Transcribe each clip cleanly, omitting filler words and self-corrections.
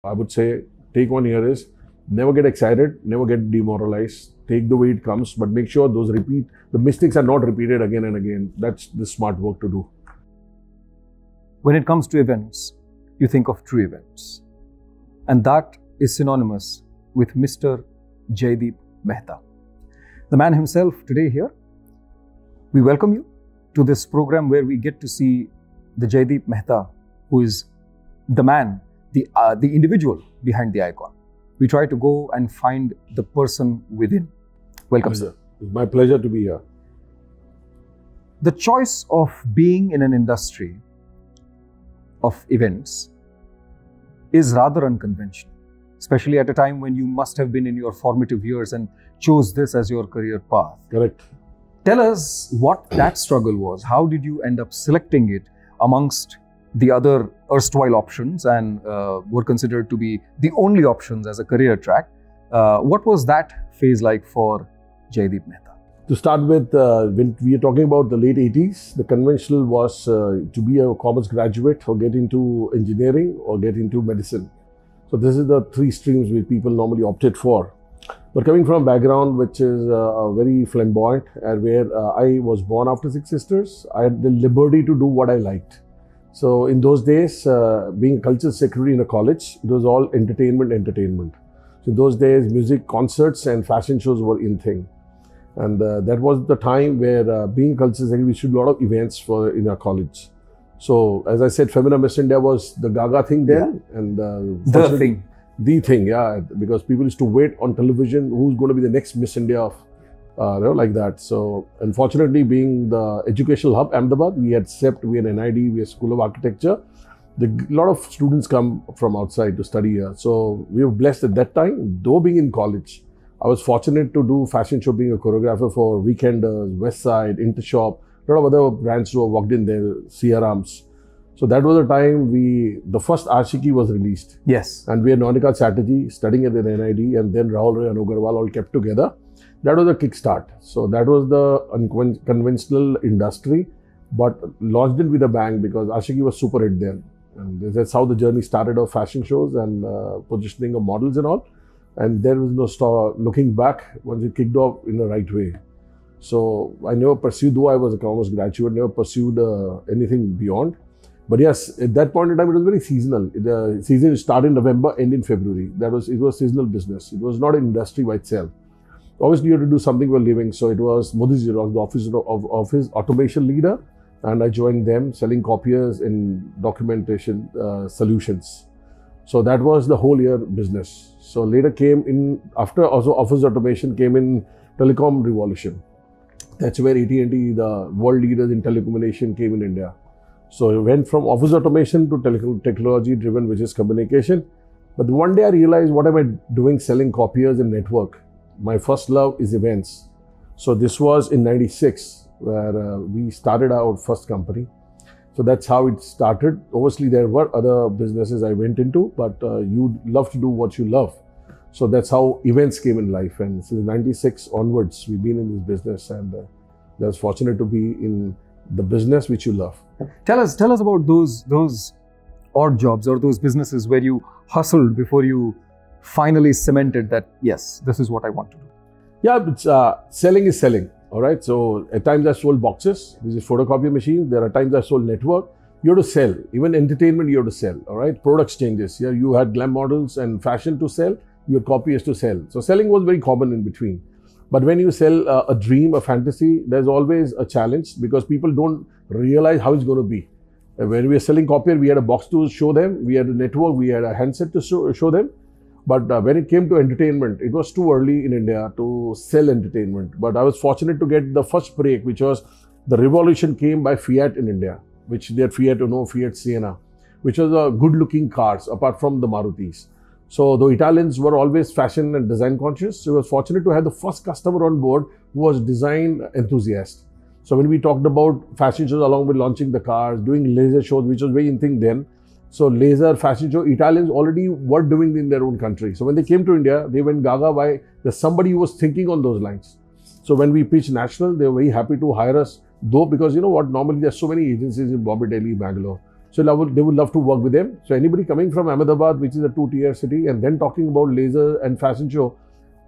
I would say take one here is never get excited, never get demoralized. Take the way it comes, but make sure the mistakes are not repeated again and again. That's the smart work to do. When it comes to events, you think of true events. And that is synonymous with Mr. Jaydeep Mehta. The man himself today here. We welcome you to this program where we get to see the Jaydeep Mehta, who is the man, the individual behind the icon. We try to go and find the person within. Welcome, sir. It's my pleasure to be here. The choice of being in an industry of events is rather unconventional, especially at a time when you must have been in your formative years and chose this as your career path. Correct. Tell us what that struggle was. How did you end up selecting it amongst the other erstwhile options and were considered to be the only options as a career track? What was that phase like for Jaydeep Mehta? To start with, when we are talking about the late 80s, the conventional was to be a commerce graduate or get into engineering or get into medicine. So this is the three streams which people normally opted for. But coming from a background which is very flamboyant and where I was born after 6 sisters, I had the liberty to do what I liked. So in those days, being a culture secretary in a college, it was all entertainment. So in those days, music, concerts and fashion shows were in thing. And that was the time where being a culture secretary, we should do a lot of events in our college. So as I said, Femina Miss India was the Gaga thing then. Yeah. And the thing, yeah, because people used to wait on television, who's going to be the next Miss India like that. So unfortunately, being the educational hub, Ahmedabad, we had SEPT, we had NID, we had School of Architecture. A lot of students come from outside to study here. So we were blessed at that time, though being in college. I was fortunate to do fashion show, being a choreographer for Weekenders, Westside, Intershop, a lot of other brands who have walked in there, CRMs. So that was the time the first Ashiki was released. Yes. And we had Naunika Chatterjee studying at the NID and then Rahul Ray and Agarwal all kept together. That was a kickstart. So that was the unconventional industry, but launched it with a bang because Ashiki was super hit then. And that's how the journey started of fashion shows and positioning of models and all. And there was no looking back once it kicked off in the right way. So I never pursued, though I was a commerce graduate, never pursued anything beyond. But yes, at that point in time, it was very seasonal. The season started in November, end in February. It was seasonal business. It was not an industry by itself. Obviously, you had to do something for a living. So it was Modi Xerox, the office automation leader. And I joined them selling copiers in documentation solutions. So that was the whole year business. So later came in, after also office automation came in telecom revolution. That's where AT&T, the world leaders in telecommunication, came in India. So it went from office automation to technology driven, which is communication. But one day I realized, what am I doing selling copiers and network? My first love is events. So this was in 96 where we started our first company. So that's how it started. Obviously, there were other businesses I went into, but you love to do what you love. So that's how events came in life. And since 96 onwards, we've been in this business and I was fortunate to be in the business which you love. Tell us about those odd jobs or those businesses where you hustled before you finally cemented that, yes, this is what I want to do. Yeah, but selling is selling. All right. So at times I sold boxes, which is photocopy machines. There are times I sold network. You have to sell. Even entertainment, you have to sell. All right. Products changes. Here you had glam models and fashion to sell. You had copiers to sell. So selling was very common in between. But when you sell a dream, a fantasy, there's always a challenge because people don't realize how it's going to be. When we were selling copier, we had a box to show them. We had a network. We had a handset to show them. But when it came to entertainment, it was too early in India to sell entertainment. But I was fortunate to get the first break, which was the revolution came by Fiat in India, which they had Fiat Siena, which was a good-looking cars apart from the Marutis. So the Italians were always fashion and design conscious. So I was fortunate to have the first customer on board who was design enthusiast. So when we talked about fashion shows along with launching the cars, doing laser shows, which was very in thing then. So laser, fashion show, Italians already were doing in their own country. So when they came to India, they went gaga by there's somebody who was thinking on those lines. So when we pitched national, they were very happy to hire us, though because you know what, normally there's so many agencies in Bombay, Delhi, Bangalore. So they would love to work with them. So anybody coming from Ahmedabad, which is a 2-tier city, and then talking about laser and fashion show,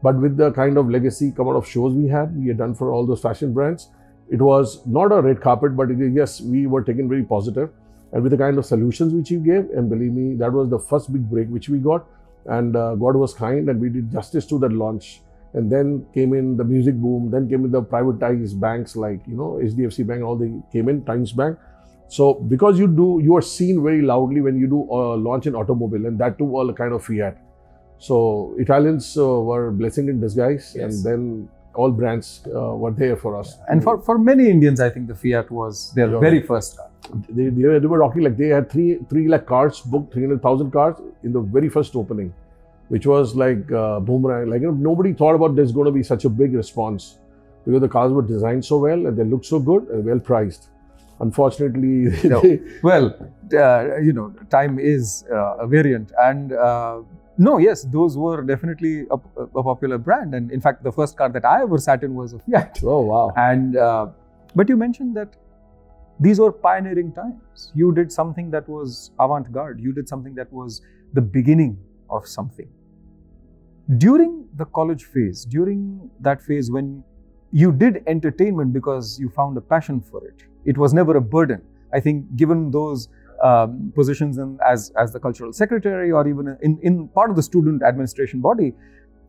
but with the kind of legacy come out of shows we had done for all those fashion brands, it was not a red carpet, but yes, we were taken very positive. And with the kind of solutions which he gave, and believe me, that was the first big break which we got. And God was kind, and we did justice to that launch. And then came in the music boom, then came in the privatized banks like, HDFC Bank, all they came in, Times Bank. So because you are seen very loudly when you do launch an automobile, and that too all kind of fiat. So Italians were blessing in disguise, yes. And then all brands were there for us. And for many Indians, I think the Fiat was their very first car. They were talking like they had 3 lakh cars booked, 300,000 cars in the very first opening, which was like boomerang. Like nobody thought about there's going to be such a big response because the cars were designed so well and they looked so good and well priced. Unfortunately, time is a variant, and yes, those were definitely a popular brand. And in fact, the first car that I ever sat in was a Fiat. Oh wow! And but you mentioned that these were pioneering times. You did something that was avant-garde. You did something that was the beginning of something. During the college phase, during that phase when you did entertainment because you found a passion for it, it was never a burden. I think given those positions as the cultural secretary or even in part of the student administration body,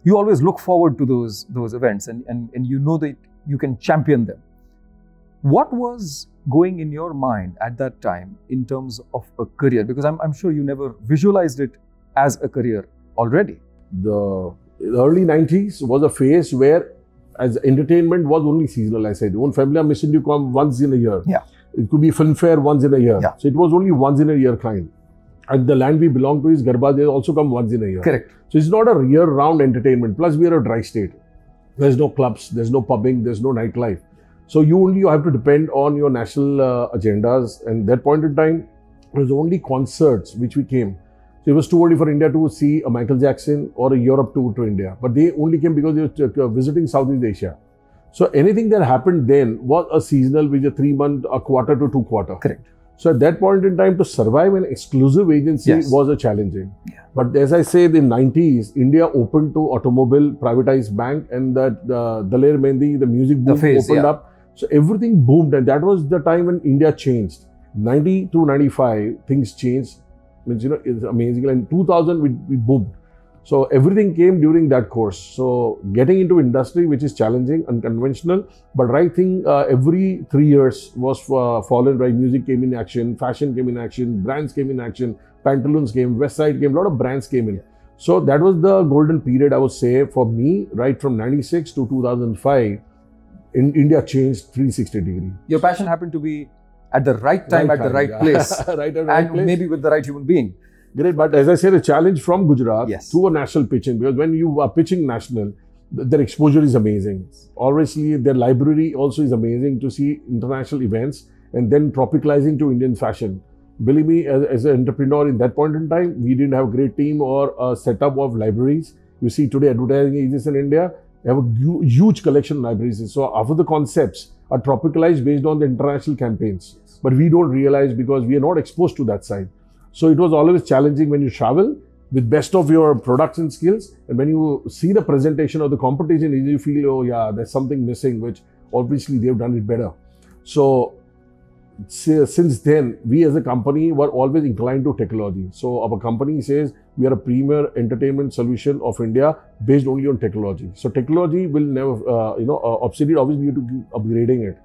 you always look forward to those events and you know that you can champion them. What was going in your mind at that time in terms of a career? Because I'm sure you never visualized it as a career already. The early 90s was a phase where as entertainment was only seasonal. I said, one family mission you come once in a year. Yeah. It could be film fair once in a year. Yeah. So it was only once in a year kind. And the land we belong to is Garba, they also come once in a year. Correct. So it's not a year-round entertainment. Plus we are a dry state. There's no clubs, there's no pubbing, there's no nightlife. So you have to depend on your national agendas. And that point in time, it was only concerts which we came. So it was too early for India to see a Michael Jackson or a Europe tour to India. But they only came because they were visiting Southeast Asia. So anything that happened then was a seasonal, which is a 3-month, a quarter to 2 quarter. Correct. So at that point in time, to survive an exclusive agency was a challenging. Yeah. But as I said, in the 90s, India opened to automobile, privatized bank, and that Daler Mehndi, the music boom opened up. So everything boomed, and that was the time when India changed. 90 to 95, things changed. Means, it's amazing. And 2000, we boomed. So everything came during that course. So getting into industry, which is challenging, unconventional, but right thing every 3 years was followed by music came in action, fashion came in action, brands came in action, Pantaloons came, Westside came, a lot of brands came in. So that was the golden period, I would say, for me, right from 96 to 2005, in India changed 360 degree. Your passion happened to be at the right time, at the right place. Right at the right place. Maybe with the right human being. Great, but as I said, a challenge from Gujarat to a national pitching, because when you are pitching national, their exposure is amazing. Obviously, their library also is amazing to see international events and then tropicalizing to Indian fashion. Believe me, as an entrepreneur in that point in time, we didn't have a great team or a setup of libraries. You see today advertising agencies in India have a huge collection of libraries. So half of the concepts are tropicalized based on the international campaigns. But we don't realize because we are not exposed to that side. So it was always challenging when you travel with best of your products and skills. And when you see the presentation of the competition, you feel, oh yeah, there's something missing, which obviously they've done it better. So since then, we as a company were always inclined to technology. So our company says we are a premier entertainment solution of India based only on technology. So technology will never, obsolete, obviously you have to keep upgrading it.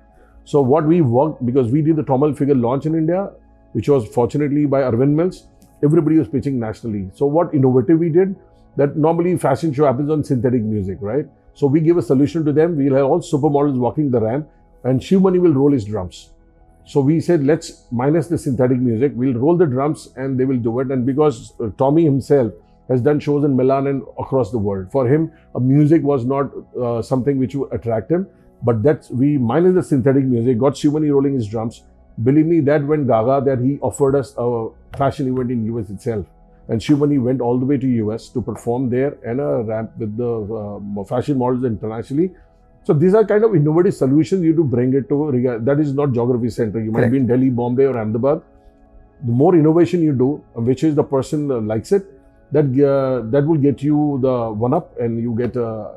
So what we worked, because we did the Tommy Hilfiger launch in India, which was fortunately by Arvind Mills, everybody was pitching nationally. So what innovative we did, that normally fashion show happens on synthetic music, right? So we give a solution to them. We'll have all supermodels walking the ramp and Shiv Mani will roll his drums. So we said, let's minus the synthetic music, we'll roll the drums and they will do it. And because Tommy himself has done shows in Milan and across the world, for him, music was not something which would attract him. But we minus the synthetic music, got Shiv Mani rolling his drums. Believe me, that went gaga, that he offered us a fashion event in US itself. And Shiv Mani went all the way to US to perform there and a ramp with the fashion models internationally. So these are kind of innovative solutions you have to bring it to. That is not geography center. You might be in Delhi, Bombay or Ahmedabad. the more innovation you do, which is the person likes it, that will get you the one up, and you get a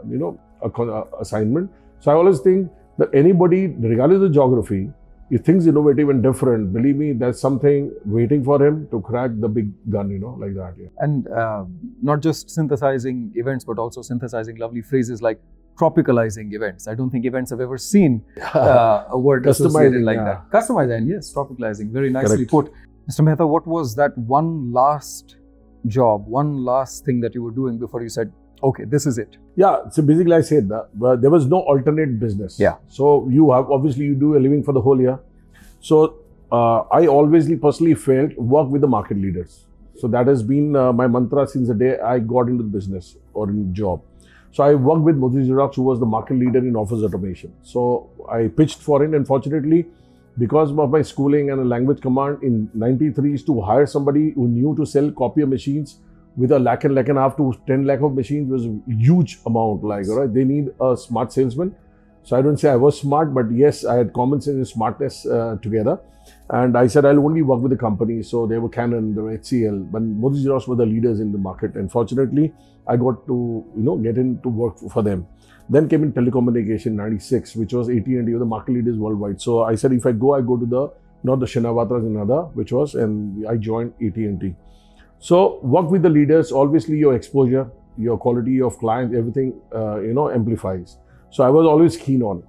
assignment. So I always think that anybody, regardless of the geography, if things innovative and different, believe me, there's something waiting for him to crack the big gun, like that. Yeah. And not just synthesizing events, but also synthesizing lovely phrases like tropicalizing events. I don't think events have ever seen a word associated like that. Customizing, yes, tropicalizing. Very nicely put. Mr. Mehta, what was that one last job, one last thing that you were doing before you said, okay, this is it? Yeah, so basically I said that there was no alternate business. Yeah. So obviously you do a living for the whole year. So I always personally felt work with the market leaders. So that has been my mantra since the day I got into the business or in job. So I worked with Modi Xerox, who was the market leader in office automation. So I pitched for it, and fortunately, because of my schooling and a language command in 93, to hire somebody who knew to sell copier machines with a lakh and a half to 10 lakh of machines was a huge amount. Right? They need a smart salesman. So I don't say I was smart, but yes, I had common sense and smartness together. And I said, I'll only work with the company. So they were Canon, they were HCL, but Modi Xerox were the leaders in the market. And fortunately, I got to, get into work for them. Then came in telecommunication, 96, which was AT&T, the market leaders worldwide. So I said, if I go to the, not the Shinawatras and other, which was, and I joined AT&T. So work with the leaders, obviously your exposure, your quality of clients, everything, amplifies. So I was always keen on.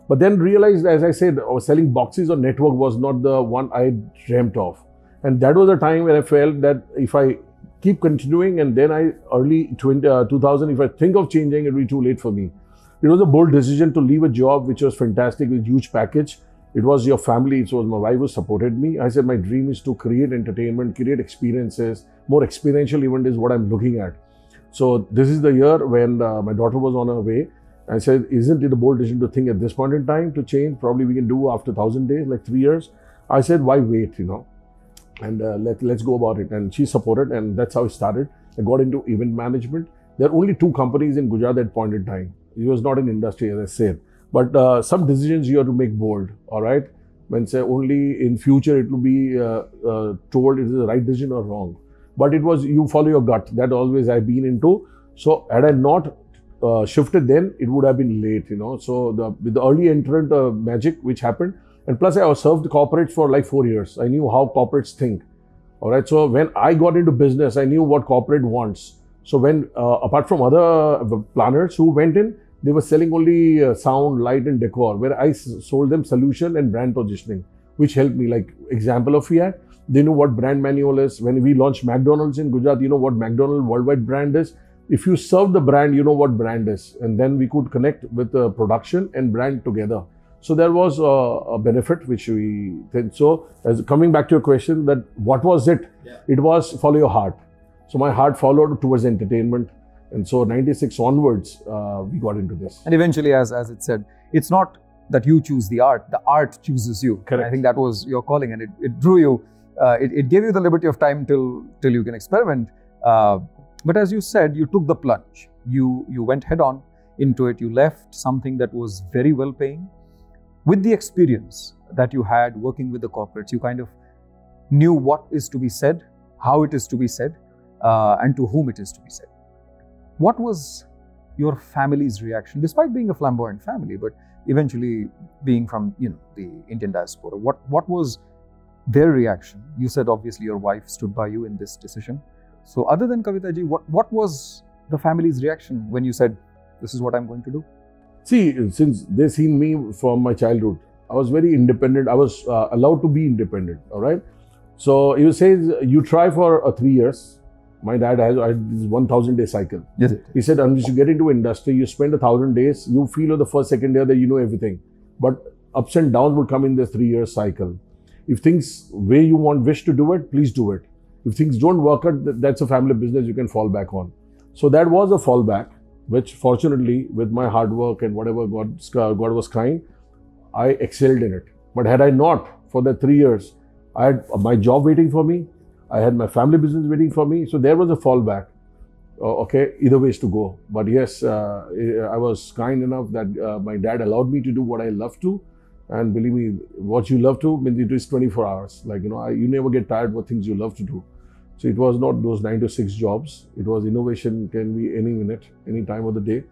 But then realized, as I said, selling boxes on network was not the one I dreamt of. And that was a time when I felt that if I keep continuing, and then early 2000, if I think of changing, it will be too late for me. It was a bold decision to leave a job which was fantastic with huge package. It was your family, so my wife who supported me. I said my dream is to create entertainment, create experiences, more experiential event is what I'm looking at. So this is the year when my daughter was on her way. I said, isn't it a bold decision to think at this point in time to change? Probably we can do after 1,000 days, like 3 years. I said, why wait, and let's go about it. And she supported, and that's how it started. I got into event management. There are only 2 companies in Gujarat at that point in time. It was not an industry, as I said. But some decisions you have to make bold, all right? When say only in future it will be told it is the right decision or wrong. But it was, you follow your gut. That always I've been into. So had I not shifted then, it would have been late, So with the early entrant magic which happened, and plus I served corporates for like 4 years. I knew how corporates think, all right? So when I got into business, I knew what corporate wants. So when, apart from other planners who went in, they were selling only sound, light and decor, where I sold them solution and brand positioning, which helped me. Like example of Fiat, they know what brand manual is. When we launched McDonald's in Gujarat, you know what McDonald's worldwide brand is. If you serve the brand, you know what brand is. And then we could connect with the production and brand together. So there was a benefit which we did. So as coming back to your question, that what was it? Yeah. It was follow your heart. So my heart followed towards entertainment. And so 96 onwards, we got into this. And eventually, as it said, it's not that you choose the art chooses you. Correct. I think that was your calling, and it drew you, it gave you the liberty of time till you can experiment. But as you said, you took the plunge. You went head on into it. You left something that was very well paying. With the experience that you had working with the corporates, you kind of knew what is to be said, how it is to be said, and to whom it is to be said. What was your family's reaction, despite being a flamboyant family, but eventually being from the Indian diaspora? What was their reaction? You said obviously your wife stood by you in this decision. So other than Kavita ji, what was the family's reaction when you said, this is what I'm going to do? See, since they seen me from my childhood, I was very independent. I was allowed to be independent, all right? So he says, you try for 3 years. My dad has this 1,000-day cycle. Yes. He said, unless you get into industry, you spend 1,000 days, you feel on the first, second year that you know everything. But ups and downs will come in this 3-year cycle. If things way you wish to do it, please do it. If things don't work out, that's a family business you can fall back on. So that was a fallback, which fortunately, with my hard work and whatever God was kind, I excelled in it. But had I not, for the 3 years, I had my job waiting for me. I had my family business waiting for me. So there was a fallback. Okay, either ways to go. But yes, I was kind enough that my dad allowed me to do what I love to. And believe me, what you love to, means it is 24 hours. Like, you never get tired of things you love to do. So it was not those 9 to 6 jobs. It was innovation, can be any minute, any time of the day.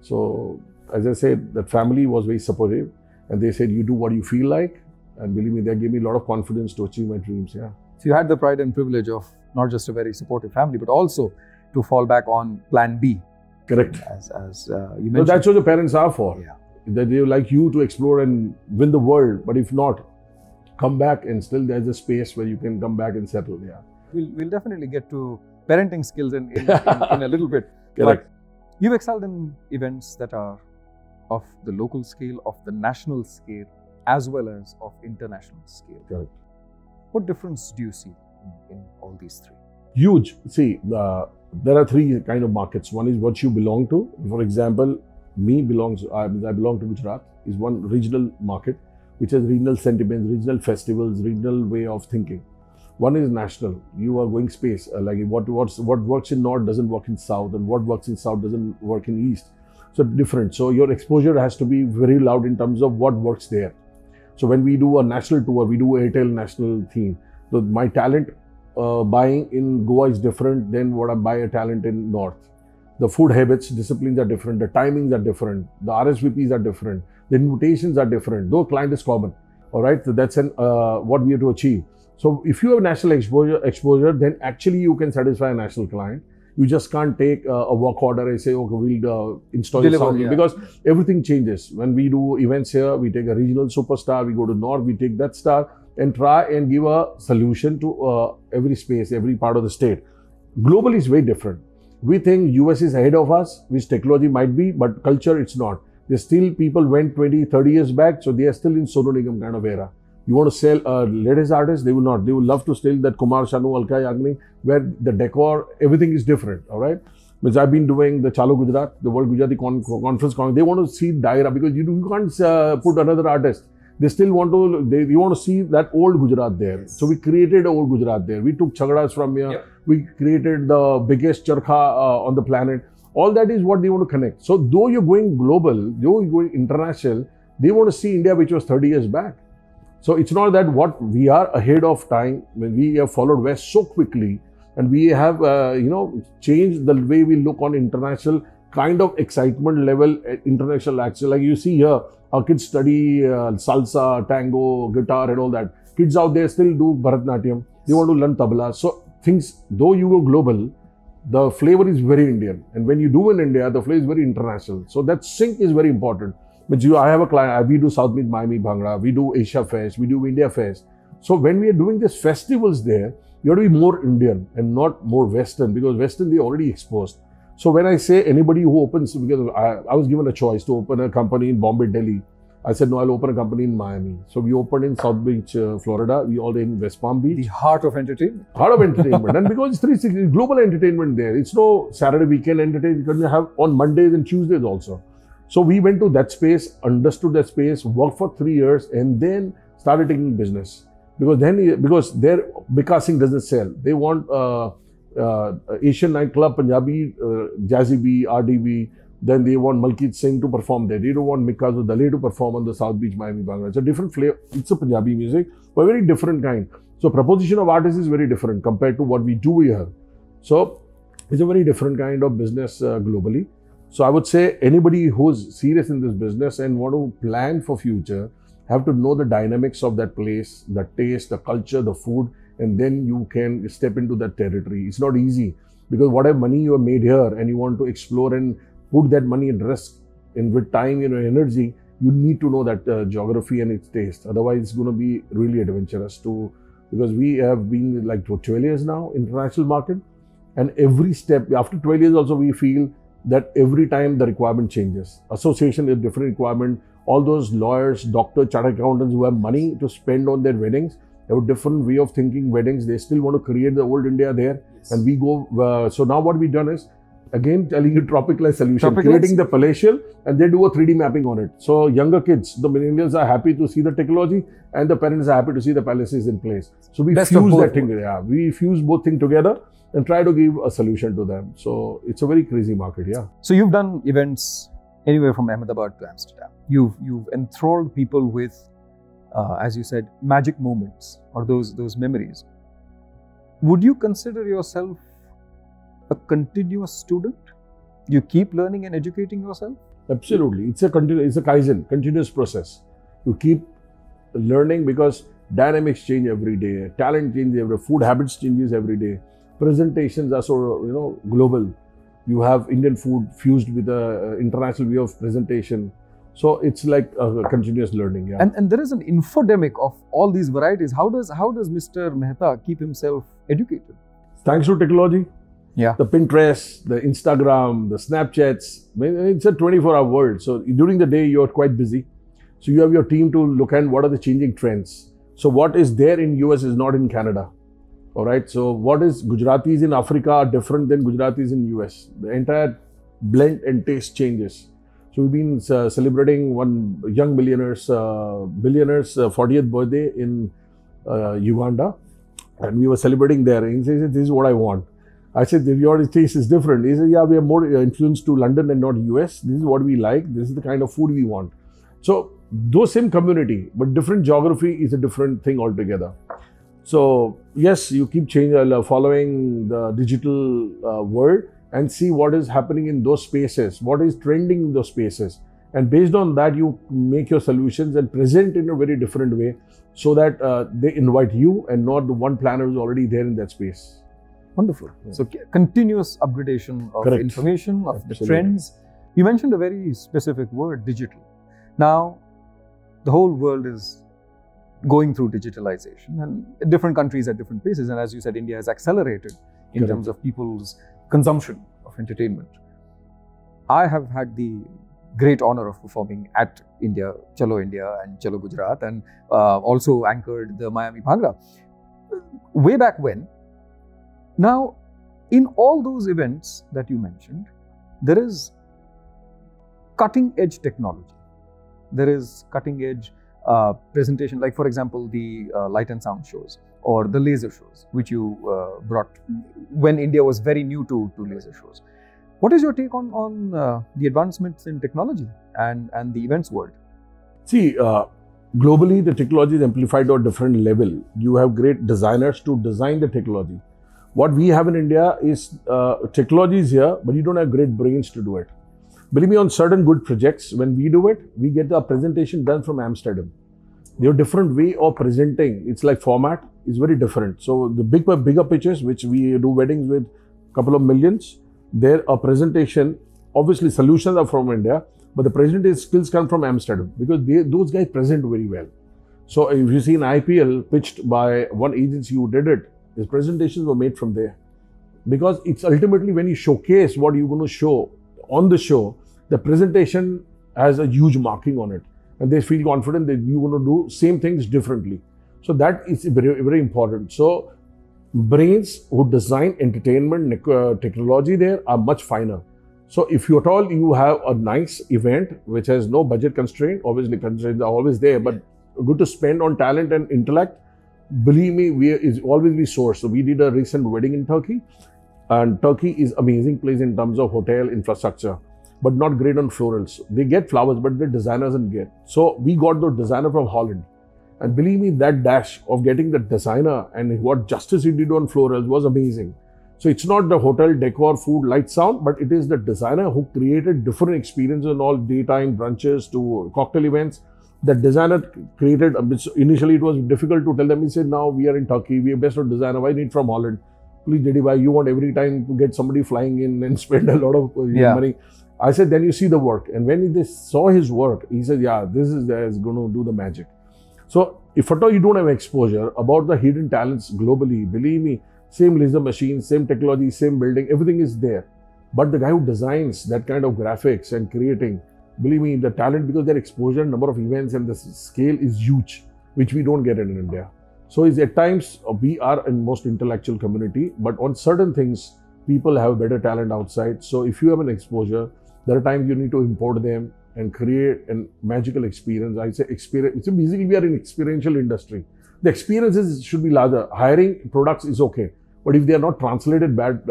So as I said, the family was very supportive, and they said, you do what you feel like. And believe me, they gave me a lot of confidence to achieve my dreams. Yeah. So you had the pride and privilege of not just a very supportive family, but also to fall back on plan B. Correct. As you mentioned. So that's what the parents are for. Yeah. That they like you to explore and win the world. But if not, come back, and still there's a space where you can come back and settle. Yeah. We'll definitely get to parenting skills in a little bit. Correct. But you've excelled in events that are of the local scale, of the national scale, as well as of international scale. Correct. What difference do you see in all these three? Huge. See, there are three kind of markets. One is what you belong to. For example, I belong to Gujarat, is one regional market, which has regional sentiments, regional festivals, regional way of thinking. One is national. You are going space. Like what works in north doesn't work in south, and what works in south doesn't work in east. So different. So your exposure has to be very loud in terms of what works there. So when we do a national tour, we do Airtel national theme. So my talent buying in Goa is different than what I buy a talent in north. The food habits, disciplines are different. The timings are different. The RSVPs are different. The invitations are different. Though client is common. All right. So that's what we have to achieve. So if you have national exposure, then actually you can satisfy a national client. You just can't take a work order and say, okay, we'll install your sound, because everything changes. When we do events here, we take a regional superstar, we go to north, we take that star and try and give a solution to every space, every part of the state. Globally is very different. We think US is ahead of us, which technology might be, but culture it's not. There's still people went 20, 30 years back, so they are still in Sonu Nigam kind of era. You want to sell latest artists, they will not. They will love to sell that Kumar Sanu, Alka Yagnik, where the decor, everything is different, all right? Because I've been doing the Chalo Gujarat, the World Gujarati Conference. They want to see Daira, because you can't put another artist. They still want to, they want to see that old Gujarat there. So we created old Gujarat there. We took Chagdas from here. Yep. We created the biggest charkha on the planet. All that is what they want to connect. So though you're going global, though you're going international, they want to see India, which was 30 years back. So it's not that what we are ahead of time, when we have followed West so quickly, and we have, changed the way we look on international kind of excitement level, international action. Like you see here, our kids study salsa, tango, guitar and all that. Kids out there still do Bharatnatyam. They want to learn tabla. So things, though you go global, the flavor is very Indian. And when you do in India, the flavor is very international. So that sync is very important. But I have a client, we do South Beach, Miami, Bhangra, we do Asia Fest, we do India Fest. So when we are doing these festivals there, you have to be more Indian and not more Western, because Western they already exposed. So when I say anybody who opens, because I was given a choice to open a company in Bombay, Delhi. I said, no, I'll open a company in Miami. So we opened in South Beach, Florida. We all in West Palm Beach. The heart of entertainment. Heart of entertainment. And because it's 360, global entertainment there. It's no Saturday weekend entertainment. You can have on Mondays and Tuesdays also. So we went to that space, understood that space, worked for 3 years, and then started taking business. Because their BITA Singh doesn't sell. They want Asian nightclub, Punjabi, Jazzy B, RDB. Then they want Malkit Singh to perform there. They don't want Mikazu Dale to perform on the South Beach, Miami, Bhangra. It's a different flavor. It's a Punjabi music, but very different kind. So proposition of artists is very different compared to what we do here. So it's a very different kind of business globally. So I would say anybody who's serious in this business and want to plan for future have to know the dynamics of that place, the taste, the culture, the food, and then you can step into that territory. It's not easy, because whatever money you have made here and you want to explore and put that money at risk, and with time, energy, you need to know that geography and its taste. Otherwise, it's going to be really adventurous because we have been like 12 years now, international market, and every step, after 12 years also, we feel that every time the requirement changes. Association is different requirement. All those lawyers, doctors, chartered accountants who have money to spend on their weddings have a different way of thinking weddings. They still want to create the old India there. Yes. And we go, so now what we've done is, again, telling you tropicalized solution, creating the palatial, and they do a 3D mapping on it. So younger kids, the millennials are happy to see the technology, and the parents are happy to see the palaces in place. So we fuse that thing. Yeah, we fuse both things together and try to give a solution to them. So it's a very crazy market. Yeah. So you've done events anywhere from Ahmedabad to Amsterdam. You've enthralled people with as you said, magic moments or those memories. Would you consider yourself a continuous student? You keep learning and educating yourself? Absolutely. It's a Kaizen, continuous process. You keep learning because dynamics change every day, talent changes every day, food habits changes every day, presentations are so global. You have Indian food fused with the international way of presentation. So it's like a continuous learning. Yeah. And there is an infodemic of all these varieties. How does Mr. Mehta keep himself educated? Thanks to technology. Yeah. The Pinterest, the Instagram, the Snapchats. It's a 24-hour world. So during the day, you're quite busy. So you have your team to look at what are the changing trends. So what is there in US is not in Canada. All right. So what is Gujaratis in Africa are different than Gujaratis in US. The entire blend and taste changes. So we've been celebrating one young billionaire's 40th birthday in Uganda, and we were celebrating there. And he said, "This is what I want." I said, "Your taste is different." He said, "Yeah, we are more influenced to London and not US. This is what we like. This is the kind of food we want." So those same community, but different geography is a different thing altogether. So yes, you keep changing, following the digital world and see what is happening in those spaces, what is trending in those spaces. And based on that, you make your solutions and present in a very different way so that they invite you and not the one planner who's already there in that space. Wonderful. Yeah. So continuous upgradation of Correct. information, of Absolutely. the trends. You mentioned a very specific word, digital. Now, the whole world is going through digitalization and different countries at different paces. And as you said, India has accelerated in Correct. terms of people's consumption of entertainment. I have had the great honor of performing at Chalo India and Chalo Gujarat, and also anchored the Miami Bhangra way back when. Now, in all those events that you mentioned, there is cutting edge technology. There is cutting edge presentation, like for example, the light and sound shows or the laser shows, which you brought when India was very new to laser shows. What is your take on the advancements in technology and the events world? See, globally, the technology is amplified to a different level. You have great designers to design the technology. What we have in India is technology is here, but you don't have great brains to do it. Believe me, on certain good projects, when we do it, we get the presentation done from Amsterdam. They have a different way of presenting. It's like format is very different. So the bigger pitches, which we do weddings with a couple of millions, their presentation, obviously solutions are from India, but the presentation skills come from Amsterdam because those guys present very well. So if you see an IPL pitched by one agency who did it, his presentations were made from there. Because it's ultimately when you showcase what you're going to show on the show, the presentation has a huge marking on it. And they feel confident that you're going to do same things differently. So that is very, very important. So brains who design entertainment technology there are much finer. So if you at all you have a nice event which has no budget constraint, obviously constraints are always there, but good to spend on talent and intellect, believe me, is always be sourced. So we did a recent wedding in Turkey, and Turkey is amazing place in terms of hotel infrastructure, but not great on florals. They get flowers, but the designer doesn't get. So we got the designer from Holland. And believe me, that dash of getting the designer and what justice he did on florals was amazing. So it's not the hotel decor, food, light, sound, but it is the designer who created different experiences in all daytime brunches to cocktail events. The designer created, initially it was difficult to tell them. He said, now we are in Turkey, we are best of designer, why need from Holland? Please, Jaydeep, you want every time to get somebody flying in and spend a lot of money. I said, then you see the work. And when they saw his work, he said, yeah, this is going to do the magic. So if at all you don't have exposure about the hidden talents globally, believe me, same laser machines, same technology, same building, everything is there. But the guy who designs that kind of graphics and creating, believe me, the talent, because their exposure, number of events and the scale is huge, which we don't get in India. So it's at times we are in most intellectual community, but on certain things, people have better talent outside. So if you have an exposure, there are times you need to import them and create a magical experience. I say experience. So basically, we are in experiential industry. The experiences should be larger. Hiring products is okay, but if they are not translated bad,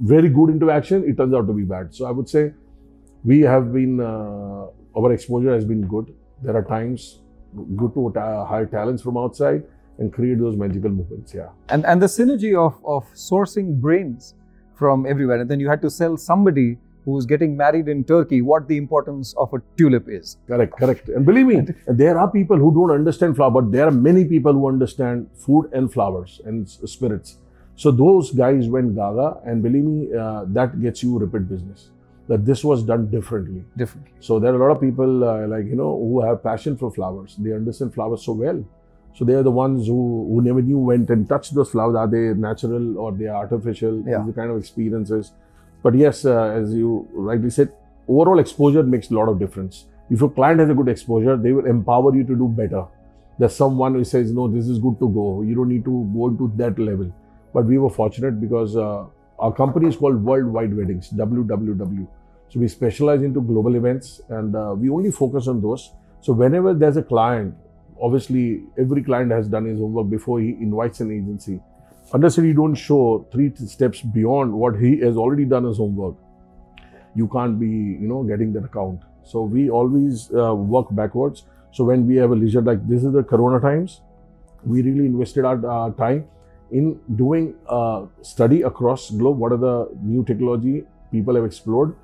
very good into action, it turns out to be bad. So I would say we have been, our exposure has been good. There are times good to hire talents from outside and create those magical moments. Yeah. And the synergy of sourcing brains from everywhere, and then you had to sell somebody who's getting married in Turkey what the importance of a tulip is. Correct. And believe me, there are people who don't understand flower, but there are many people who understand food and flowers and spirits. So those guys went gaga, and believe me, that gets you repeat business. That this was done differently. So there are a lot of people who have passion for flowers. They understand flowers so well. So they are the ones who never knew, went and touched those flowers. Are they natural or they are artificial? Yeah. These are the kind of experiences. But yes, as you rightly said, overall exposure makes a lot of difference. If your client has a good exposure, they will empower you to do better. There's someone who says, no, this is good to go. You don't need to go to that level. But we were fortunate because our company is called Worldwide Weddings, WWW. So we specialize into global events, and we only focus on those. So whenever there's a client, obviously every client has done his homework before he invites an agency. Unless you don't show 3 steps beyond what he has already done his homework, you can't be, getting that account. So we always work backwards. So when we have a leisure, like this is the Corona times, we really invested our time in doing a study across globe. What are the new technology people have explored,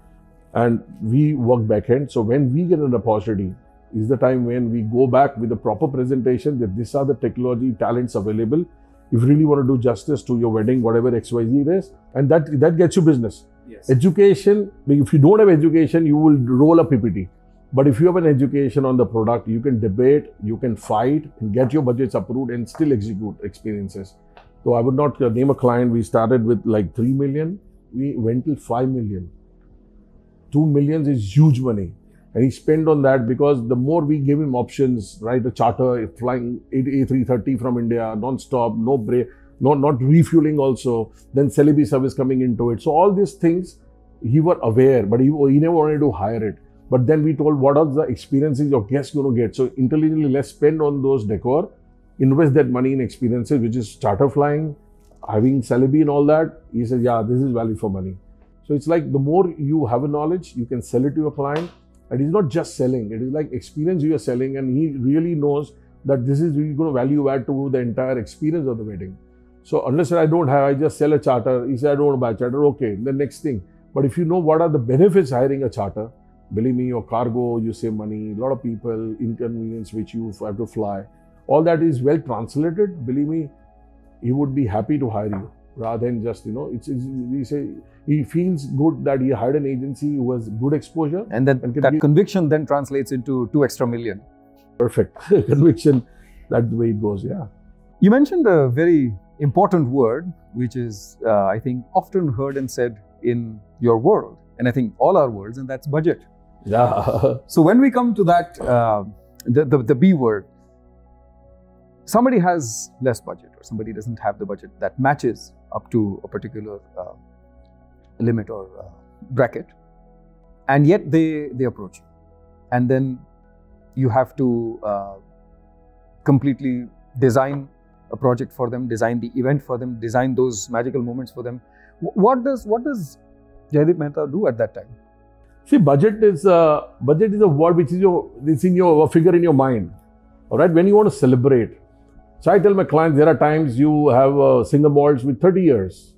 and we work back end. So when we get an opportunity, is the time when we go back with a proper presentation that these are the technology talents available. If you really want to do justice to your wedding, whatever XYZ it is, and that gets you business. Yes. Education, if you don't have education, you will roll a PPT. But if you have an education on the product, you can debate, you can fight, and get your budgets approved and still execute experiences. So I would not name a client. We started with like 3 million. We went till 5 million. 2 million is huge money. And he spent on that because the more we gave him options, right? A charter, flying A330 from India, non-stop, no break, not refueling also, then celebrity service coming into it. So all these things, he were aware, but he never wanted to hire it. But then we told, what are the experiences your guests going to get? So intelligently, let's spend on those decor, invest that money in experiences, which is charter flying, having celebrity and all that. He said, yeah, this is value for money. So it's like the more you have a knowledge, you can sell it to your client. And it's not just selling, it is like experience you are selling, and he really knows that this is really going to value add to the entire experience of the wedding. So unless I don't have, I just sell a charter. He said, I don't want to buy a charter. Okay, the next thing. But if you know what are the benefits hiring a charter, believe me, your cargo, you save money, a lot of people, inconvenience which you have to fly. All that is well translated. Believe me, he would be happy to hire you rather than just, we say, he feels good that he hired an agency who has good exposure. And then that conviction then translates into 2 extra million. Perfect. Conviction, that's the way it goes, yeah. You mentioned a very important word, which is, I think, often heard and said in your world, and I think all our worlds, and that's budget. Yeah. So when we come to that, the B word, somebody has less budget or somebody doesn't have the budget that matches up to a particular limit or bracket, and yet they approach you, and then you have to completely design a project for them, design the event for them, design those magical moments for them. What does Jaydeep Mehta do at that time? See, budget is a word which is it's in your figure in your mind. All right, when you want to celebrate. So I tell my clients, there are times you have single malts with 30 years.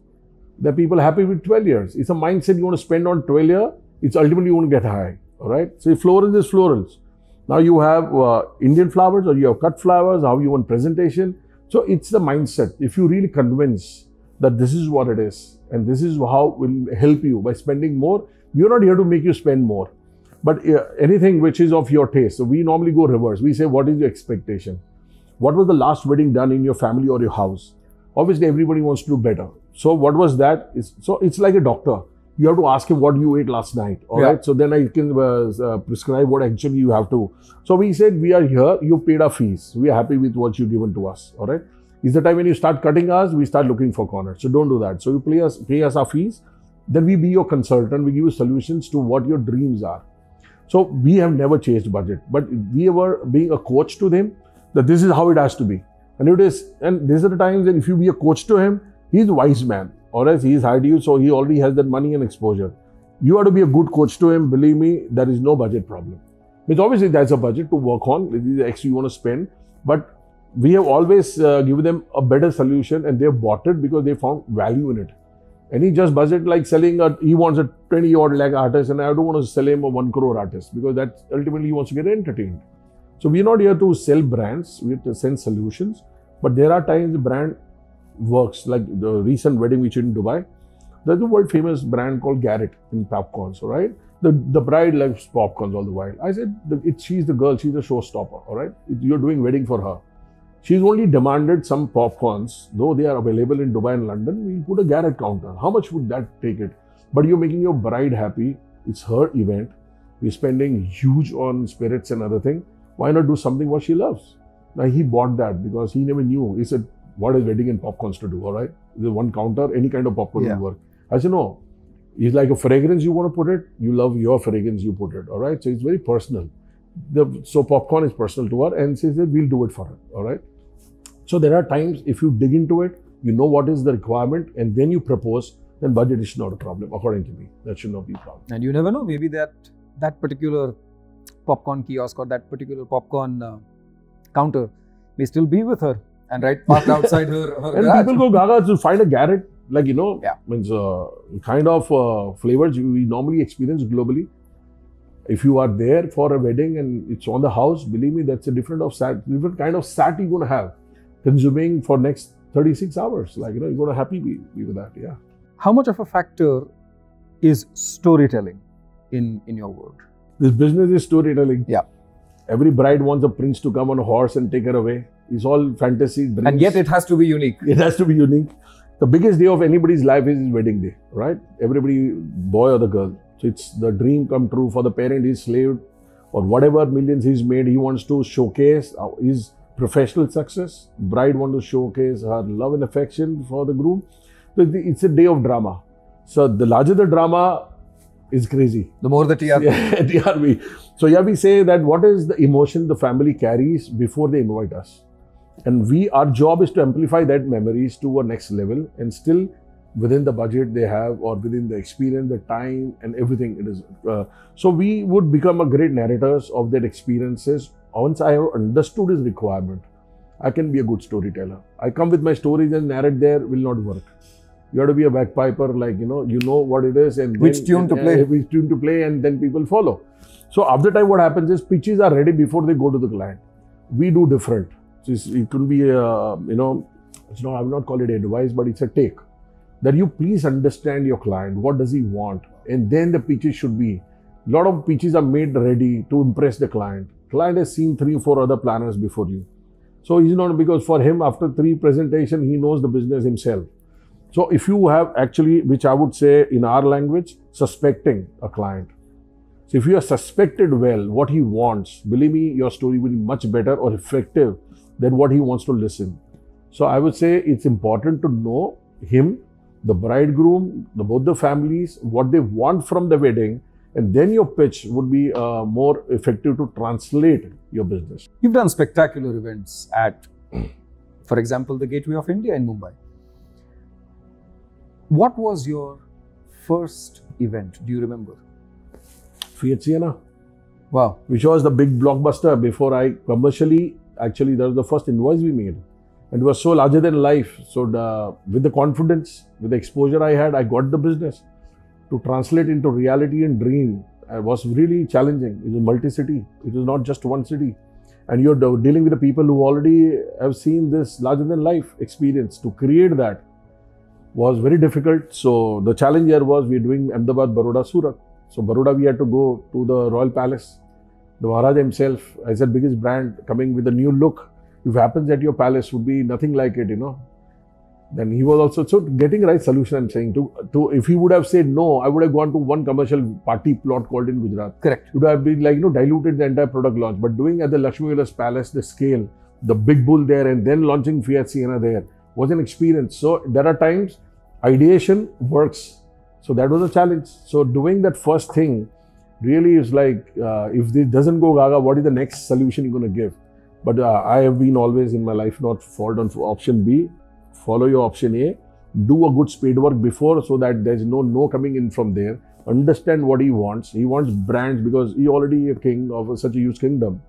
There are people happy with 12 years. It's a mindset you want to spend on 12 years. It's ultimately you want to get high. All right. So florals is florals. Now you have Indian flowers or you have cut flowers, how you want presentation. So it's the mindset. If you really convince that this is what it is and this is how it will help you by spending more, we're not here to make you spend more. But anything which is of your taste. So we normally go reverse. We say, what is your expectation? What was the last wedding done in your family or your house? Obviously, everybody wants to do better. So what was that? So it's like a doctor. You have to ask him what you ate last night. All right. So then I can prescribe what actually you have to. So we said, we are here. You paid our fees. We are happy with what you've given to us. All right. Is the time when you start cutting us, we start looking for corners. So don't do that. So you pay us our fees. Then we be your consultant. We give you solutions to what your dreams are. So we have never changed budget, but we were being a coach to them that this is how it has to be. And it is, and these are the times that if you be a coach to him, he's a wise man, or else he's hired you, so he already has that money and exposure. You have to be a good coach to him. Believe me, there is no budget problem. Which obviously that's a budget to work on, this is the extra you want to spend, but we have always given them a better solution and they have bought it because they found value in it. And he just budget like selling, he wants a 20 odd lakh artist and I don't want to sell him a 1 crore artist because that ultimately he wants to get entertained. So we're not here to sell brands, we have to sell solutions. But there are times the brand works, like the recent wedding which in Dubai. There's a world famous brand called Garrett in popcorns, right? The bride loves popcorns all the while. I said, she's the girl, she's the showstopper, all right? You're doing wedding for her. She's only demanded some popcorns, though they are available in Dubai and London, we'll put a Garrett counter. How much would that take it? But you're making your bride happy. It's her event. We're spending huge on spirits and other thing. Why not do something what she loves? Now he bought that because he never knew. He said, what is wedding and popcorns to do, all right? There's one counter, any kind of popcorn will work. I said, no. It's like a fragrance you want to put it, you love your fragrance, you put it, all right? So it's very personal. So popcorn is personal to her and she said, we'll do it for her, all right? So there are times if you dig into it, you know what is the requirement and then you propose, then budget is not a problem, according to me. That should not be a problem. And you never know, maybe that particular popcorn kiosk or that particular popcorn counter may still be with her and right parked outside her and garage. People go gaga to find a Garrett, like, you know, means kind of flavors we normally experience globally. If you are there for a wedding and it's on the house, believe me, that's a different kind of sat you're going to have consuming for next 36 hours. Like, you know, you're going to happy be with that, yeah. How much of a factor is storytelling in your world? This business is storytelling. Yeah. Every bride wants a prince to come on a horse and take her away. It's all fantasy, dreams. And yet it has to be unique. It has to be unique. The biggest day of anybody's life is his wedding day, right? Everybody, boy or the girl. So it's the dream come true for the parent, his slave or whatever millions he's made. He wants to showcase his professional success. Bride wants to showcase her love and affection for the groom. So it's a day of drama. So the larger the drama is crazy. The more the TRP. Yeah, TRP. So yeah, we say that what is the emotion the family carries before they invite us. And our job is to amplify that memories to a next level and still within the budget they have or within the experience, the time and everything it is. So we would become a great narrators of that experiences. Once I have understood his requirement, I can be a good storyteller. I come with my stories and narrate there will not work. You have to be a bagpiper, like, you know what it is and which tune to play. Which tune to play and then people follow. So after time what happens is pitches are ready before they go to the client. We do different. So it could be, I will not call it advice, but it's a take. That you please understand your client, what does he want? And then the pitches should be, a lot of pitches are made ready to impress the client. Client has seen 3 or 4 other planners before you. So he's not, because for him after 3 presentation, he knows the business himself. So if you have actually, which I would say in our language, suspecting a client. So if you are suspected well what he wants, believe me, your story will be much better or effective than what he wants to listen. So I would say it's important to know him, the bridegroom, both the families, what they want from the wedding, and then your pitch would be more effective to translate your business. You've done spectacular events at, for example, the Gateway of India in Mumbai. What was your first event? Do you remember? Fiat Siena. Wow. Which was the big blockbuster before I commercially, actually that was the first invoice we made. And it was so larger than life. So with the confidence, with the exposure I had, I got the business. To translate into reality and dream was really challenging. It was multi-city. It was not just one city. And you're dealing with the people who already have seen this larger than life experience. To create that was very difficult. So the challenge here was we're doing Ahmedabad, Baroda, Surat. So Baroda we had to go to the Royal Palace. The Maharaja himself, as the biggest brand, coming with a new look. If it happens at your palace would be nothing like it, Then he was also, so getting right solution, I'm saying, if he would have said no, I would have gone to one commercial party plot called in Gujarat. Correct. It would have been like, diluted the entire product launch. But doing at the Lakshmi Vilas Palace, the scale, the big bull there, and then launching Fiat Siena there was an experience. So there are times ideation works. So that was a challenge. So doing that first thing really is like, if this doesn't go gaga, what is the next solution you're going to give? But I have been always in my life not fall on option B. Follow your option A. Do a good spade work before so that there's no coming in from there. understand what he wants. He wants brands because he already a king of such a huge kingdom.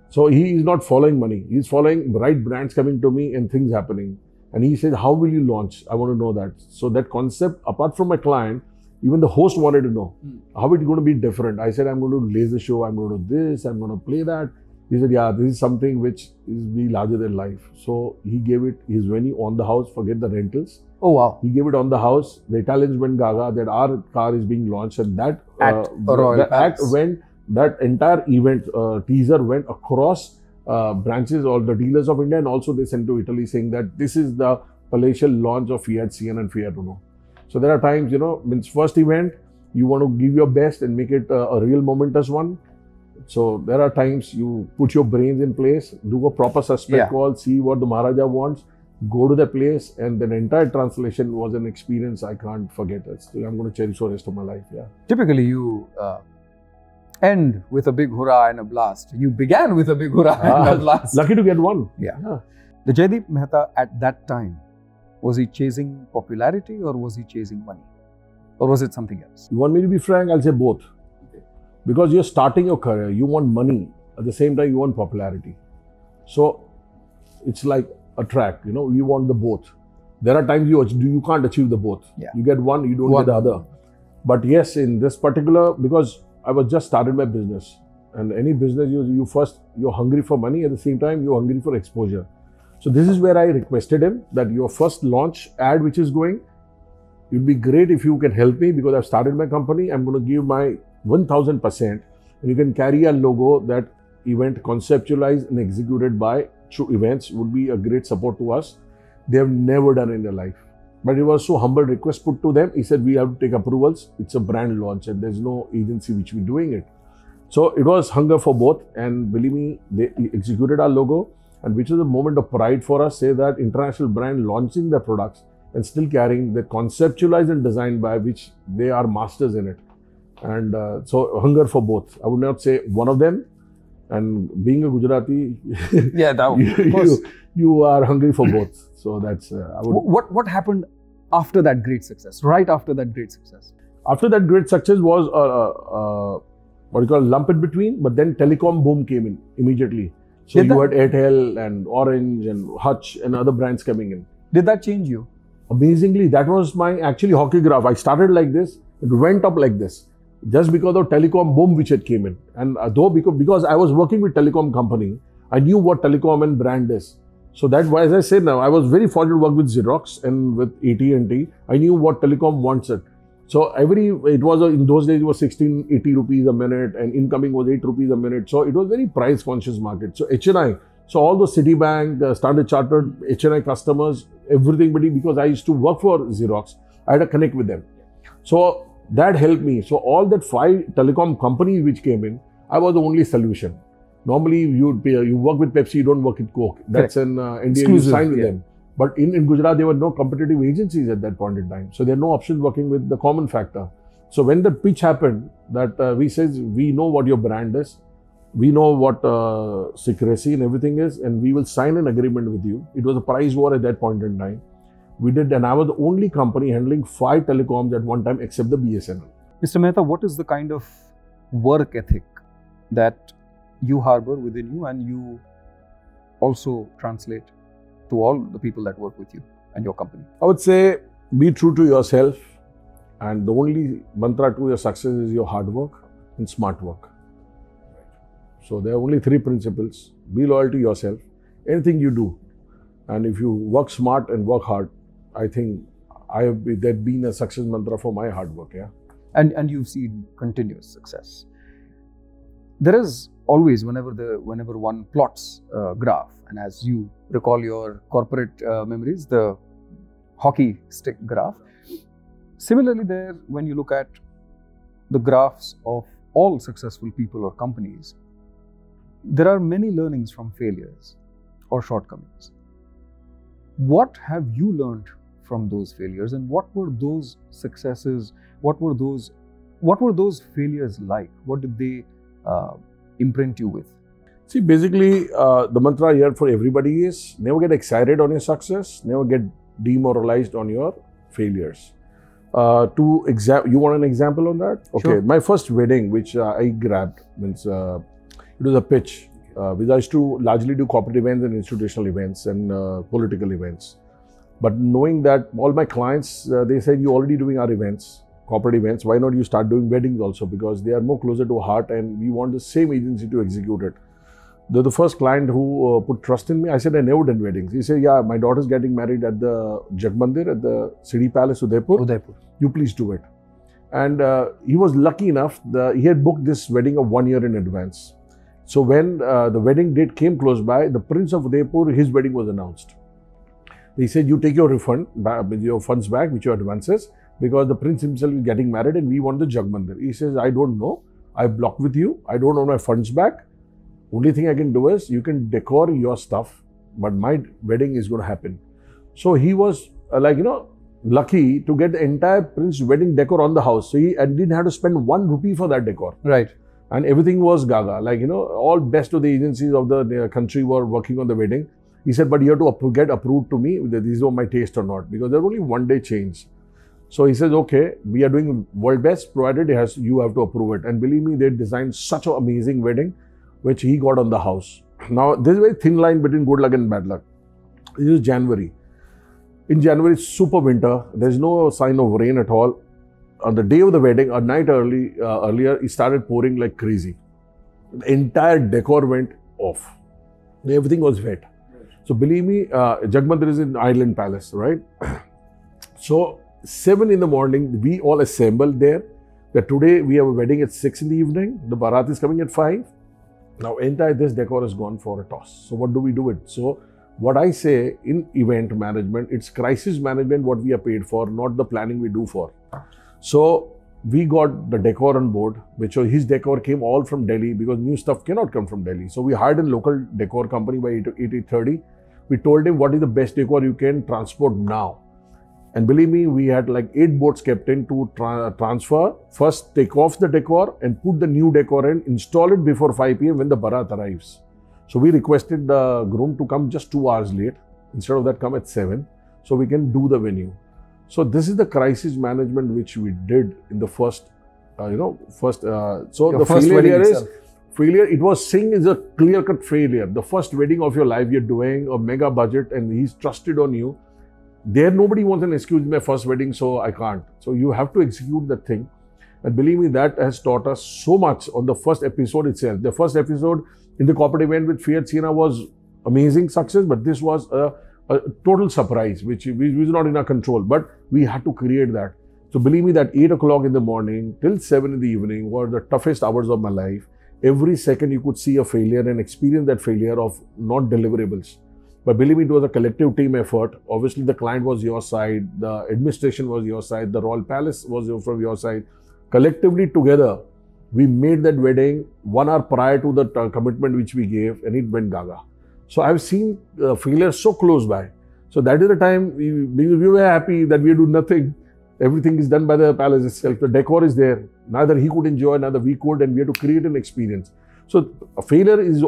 So he is not following money. He's following right brands coming to me and things happening. And he said, how will you launch? I want to know that. So that concept, apart from my client, even the host wanted to know how it's going to be different. I said, I'm going to laser show. I'm going to do this. I'm going to play that. He said, yeah, this is something which is be larger than life. So he gave it his venue on the house, forget the rentals. Oh, wow. He gave it on the house. The Italians went gaga that our car is being launched, and that that entire event teaser went across branches or the dealers of India, and also they sent to Italy saying that this is the palatial launch of Fiat Siena and Fiat Uno. So there are times, means first event, you want to give your best and make it a real momentous one. So there are times you put your brains in place, do a proper suspect call, see what the Maharaja wants, go to the place, and then entire translation was an experience I can't forget. I'm going to cherish for the rest of my life. Yeah. Typically, you end with a big hurrah and a blast. You began with a big hurrah and a blast. Lucky to get one. Yeah. The Jaydeep Mehta at that time, was he chasing popularity or was he chasing money? Or was it something else? You want me to be frank? I'll say both. Because you're starting your career, you want money. At the same time, you want popularity. So it's like a track, you want the both. There are times you can't achieve the both. Yeah. You get one, you don't get the other. But yes, in this particular, because I was just started my business, and any business you're hungry for money, at the same time you're hungry for exposure. So this is where I requested him that your first launch ad which is going, it'd be great if you can help me because I've started my company. I'm going to give my 1000%, and you can carry a logo that event conceptualized and executed by True Events would be a great support to us. They have never done in their life. But it was so humble request put to them. He said, we have to take approvals. It's a brand launch and there's no agency which we're doing it. So it was hunger for both. And believe me, they executed our logo, and which is a moment of pride for us, say that international brand launching their products and still carrying the conceptualized and designed by which they are masters in it. And so hunger for both. I would not say one of them. And being a Gujarati, you are hungry for both. So that's what happened after that great success? Right after that great success. After that great success was what you call lump in between, but then telecom boom came in immediately. So you had Airtel and Orange and Hutch and other brands coming in. Did that change you? Amazingly, that was my actually hockey graph. I started like this, it went up like this. Just because of telecom boom which had came in. And because I was working with telecom company, I knew what telecom and brand is. So that, as I said now, I was very fortunate to work with Xerox and with AT&T. I knew what telecom wants it. So in those days it was 1680 rupees a minute and incoming was 8 rupees a minute. So it was very price conscious market. So HNI, so all the Citibank, Standard Chartered, HNI customers, everything, because I used to work for Xerox, I had to connect with them. So that helped me. So all that 5 telecom companies which came in, I was the only solution. Normally you work with Pepsi, you don't work with Coke. That's an India, you sign with them. But in Gujarat, there were no competitive agencies at that point in time. So there are no options working with the common factor. So when the pitch happened, that we know what your brand is, we know what secrecy and everything is, and we will sign an agreement with you. It was a price war at that point in time. We did, and I was the only company handling 5 telecoms at one time except the BSNL. Mr. Mehta, what is the kind of work ethic that you harbor within you and you also translate to all the people that work with you and your company? I would say be true to yourself, and the only mantra to your success is your hard work and smart work. So there are only 3 principles. Be loyal to yourself, anything you do, and if you work smart and work hard, I think that been a success mantra for my hard work. Yeah. And you've seen continuous success. There is always, whenever one plots a graph, and as you recall your corporate memories, the hockey stick graph. Similarly, when you look at the graphs of all successful people or companies, there are many learnings from failures or shortcomings. What have you learned from those failures, and what were those successes? What were those failures like? What did they imprint you with? See, basically, the mantra here for everybody is never get excited on your success, never get demoralized on your failures. You want an example on that? Okay, Sure. my first wedding, which I grabbed, means it was a pitch. Which I used to largely do corporate events and institutional events and political events. But knowing that all my clients, they said, you're already doing our events, corporate events, why not you start doing weddings also? Because they are more closer to heart and we want the same agency to execute it. The first client who put trust in me, I said, I never done weddings. He said, yeah, my daughter's getting married at the Jagmandir at the City Palace, Udaipur. You please do it. And he was lucky enough, he had booked this wedding of 1 year in advance. So when the wedding date came close by, the Prince of Udaipur, his wedding was announced. He said, you take your refund, your funds back, which your advances, because the Prince himself is getting married and we want the Jagmandir. He says, I don't know. I blocked with you. I don't want my funds back. Only thing I can do is you can decor your stuff, but my wedding is going to happen. So he was lucky to get the entire Prince wedding decor on the house. So he didn't have to spend 1 rupee for that decor. Right. And everything was gaga. All best of the agencies of the country were working on the wedding. He said, but you have to get approved to me whether these were my taste or not, because there was only 1 day change. So he says, okay, we are doing world best, provided you have to approve it. And believe me, they designed such an amazing wedding, which he got on the house. Now, there's a very thin line between good luck and bad luck. This is January. In January, it's super winter. There's no sign of rain at all. On the day of the wedding, a night earlier, it started pouring like crazy. The entire decor went off. Everything was wet. So believe me, Jagmandir is in Island Palace, right? So 7 in the morning, we all assembled there. That today we have a wedding at 6 in the evening. The Bharat is coming at 5. Now entire this decor is gone for a toss. So what do we do it? So what I say in event management, it's crisis management what we are paid for, not the planning we do for. So we got the decor on board, which his decor came all from Delhi because new stuff cannot come from Delhi. So we hired a local decor company by 8:30. We told him what is the best decor you can transport now. And believe me, we had like 8 boats kept in to transfer. First take off the decor and put the new decor in, install it before 5 p.m. when the Bharat arrives. So we requested the groom to come just 2 hours late. Instead of that, come at 7. So we can do the venue. So this is the crisis management which we did in the first, so the failure is, it was seen as a clear-cut failure. The first wedding of your life, you're doing a mega budget and he's trusted on you. There, nobody wants an excuse, my first wedding, so I can't. So you have to execute that thing. And believe me, that has taught us so much on the first episode itself. The first episode in the corporate event with Fiat Siena was amazing success, but this was a total surprise, which was not in our control, but we had to create that. So believe me that 8 o'clock in the morning till 7 in the evening were the toughest hours of my life. Every second you could see a failure and experience that failure of not deliverables. But believe me, it was a collective team effort. Obviously, the client was your side, the administration was your side, the Royal Palace was from your side. Collectively together, we made that wedding 1 hour prior to the commitment which we gave, and it went gaga. So I've seen failure so close by. So that is the time we were happy that we do nothing. Everything is done by the palace itself. The decor is there. Neither he could enjoy, neither we could, and we had to create an experience. So a failure is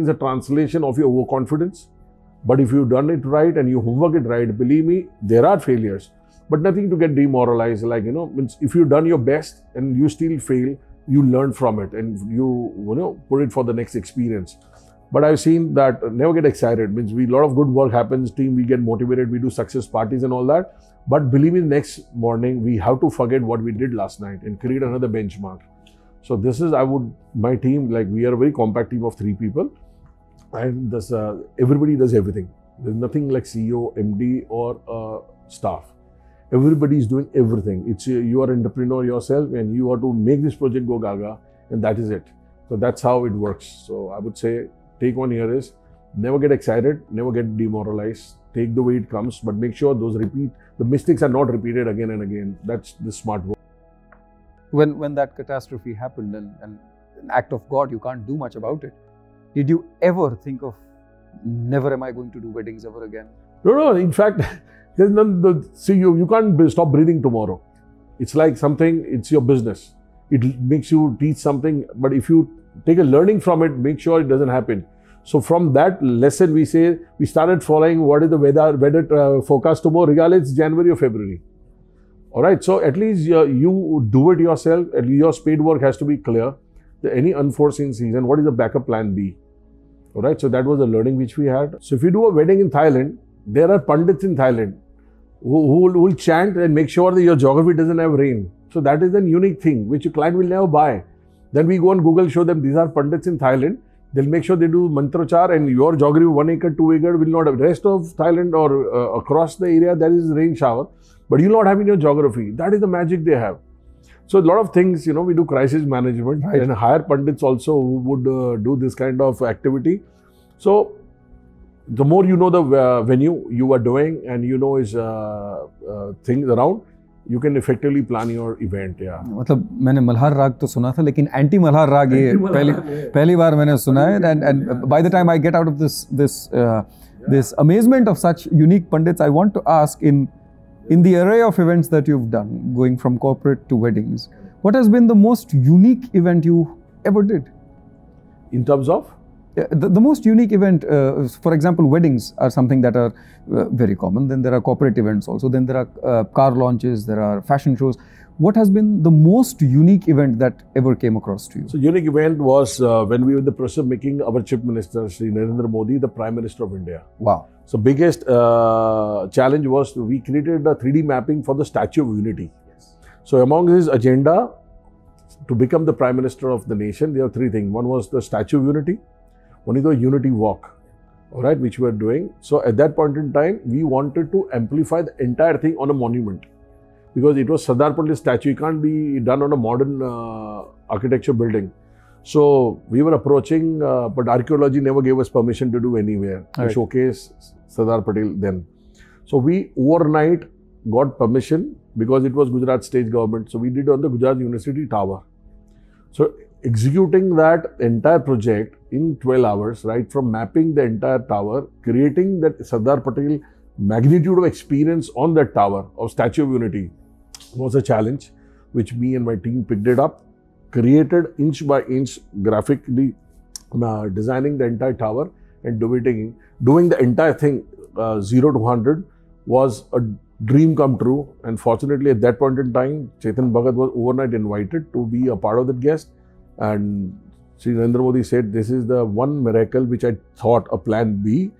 a translation of your overconfidence. But if you've done it right and you homework it right, believe me, there are failures. But nothing to get demoralized. If you've done your best and you still fail, you learn from it and you put it for the next experience. But I've seen that never get excited. Means a lot of good work happens, team, we get motivated, we do success parties and all that. But believe me, next morning, we have to forget what we did last night and create another benchmark. So this is, my team, we are a very compact team of 3 people. And this, everybody does everything. There's nothing like CEO, MD or staff. Everybody is doing everything. It's you are an entrepreneur yourself and you have to make this project go gaga, and that is it. So that's how it works. So I would say, take on here is never get excited, never get demoralized. Take the way it comes, but make sure the mistakes are not repeated again and again. That's the smart work. When that catastrophe happened and an act of God, you can't do much about it. Did you ever think of, never am I going to do weddings ever again? No. In fact, there's none. You can't stop breathing tomorrow. It's like something. It's your business. It makes you teach something, but if you take a learning from it, make sure it doesn't happen. So from that lesson, we started following what is the weather forecast tomorrow, regardless it's January or February. All right, so at least you do it yourself. At least your spade work has to be clear. Any unforeseen season, what is the backup plan B? All right, so that was the learning which we had. So if you do a wedding in Thailand, there are pundits in Thailand who will chant and make sure that your geography doesn't have rain. So that is a unique thing which your client will never buy. Then we go on Google, show them these are pundits in Thailand. They'll make sure they do mantrachar, and your geography 1 acre, 2 acre will not have. Rest of Thailand or across the area there is rain shower, but you'll not have in your geography. That is the magic they have. So a lot of things, we do crisis management, right, and hire pundits also who would do this kind of activity. So the more you know the venue you are doing and is things around, you can effectively plan your event. Yeah. मतलब मैंने मल्हार राग तो सुना था, लेकिन anti Malhar राग ये पहली बार मैंने सुना है. And by the time I get out of this amazement of such unique pundits, I want to ask, in the array of events that you've done, going from corporate to weddings, what has been the most unique event you ever did? In terms of? The most unique event, for example, weddings are something that are very common. Then there are corporate events also. Then there are car launches, there are fashion shows. What has been the most unique event that ever came across to you? So, unique event was when we were in the process of making our Chief Minister, Shri Narendra Modi, the Prime Minister of India. Wow. So, biggest challenge was we created a 3D mapping for the Statue of Unity. Yes. So, among his agenda to become the Prime Minister of the nation, there are 3 things. One was the Statue of Unity. One is the Unity Walk, all right, which we were doing. So, at that point in time, we wanted to amplify the entire thing on a monument. Because it was Sardar Patel's statue, it can't be done on a modern architecture building. So we were approaching, but archaeology never gave us permission to do anywhere to showcase Sardar Patel then. So we overnight got permission because it was Gujarat state government. So we did on the Gujarat University Tower. So executing that entire project in 12 hours, right, from mapping the entire tower, creating that Sardar Patel magnitude of experience on that tower of Statue of Unity was a challenge, which me and my team picked it up, created inch by inch graphically, designing the entire tower and doing the entire thing 0 to 100 was a dream come true. And fortunately, at that point in time, Chetan Bhagat was overnight invited to be a part of that guest. And Sri Narendra Modi said, this is the one miracle which I thought a plan B,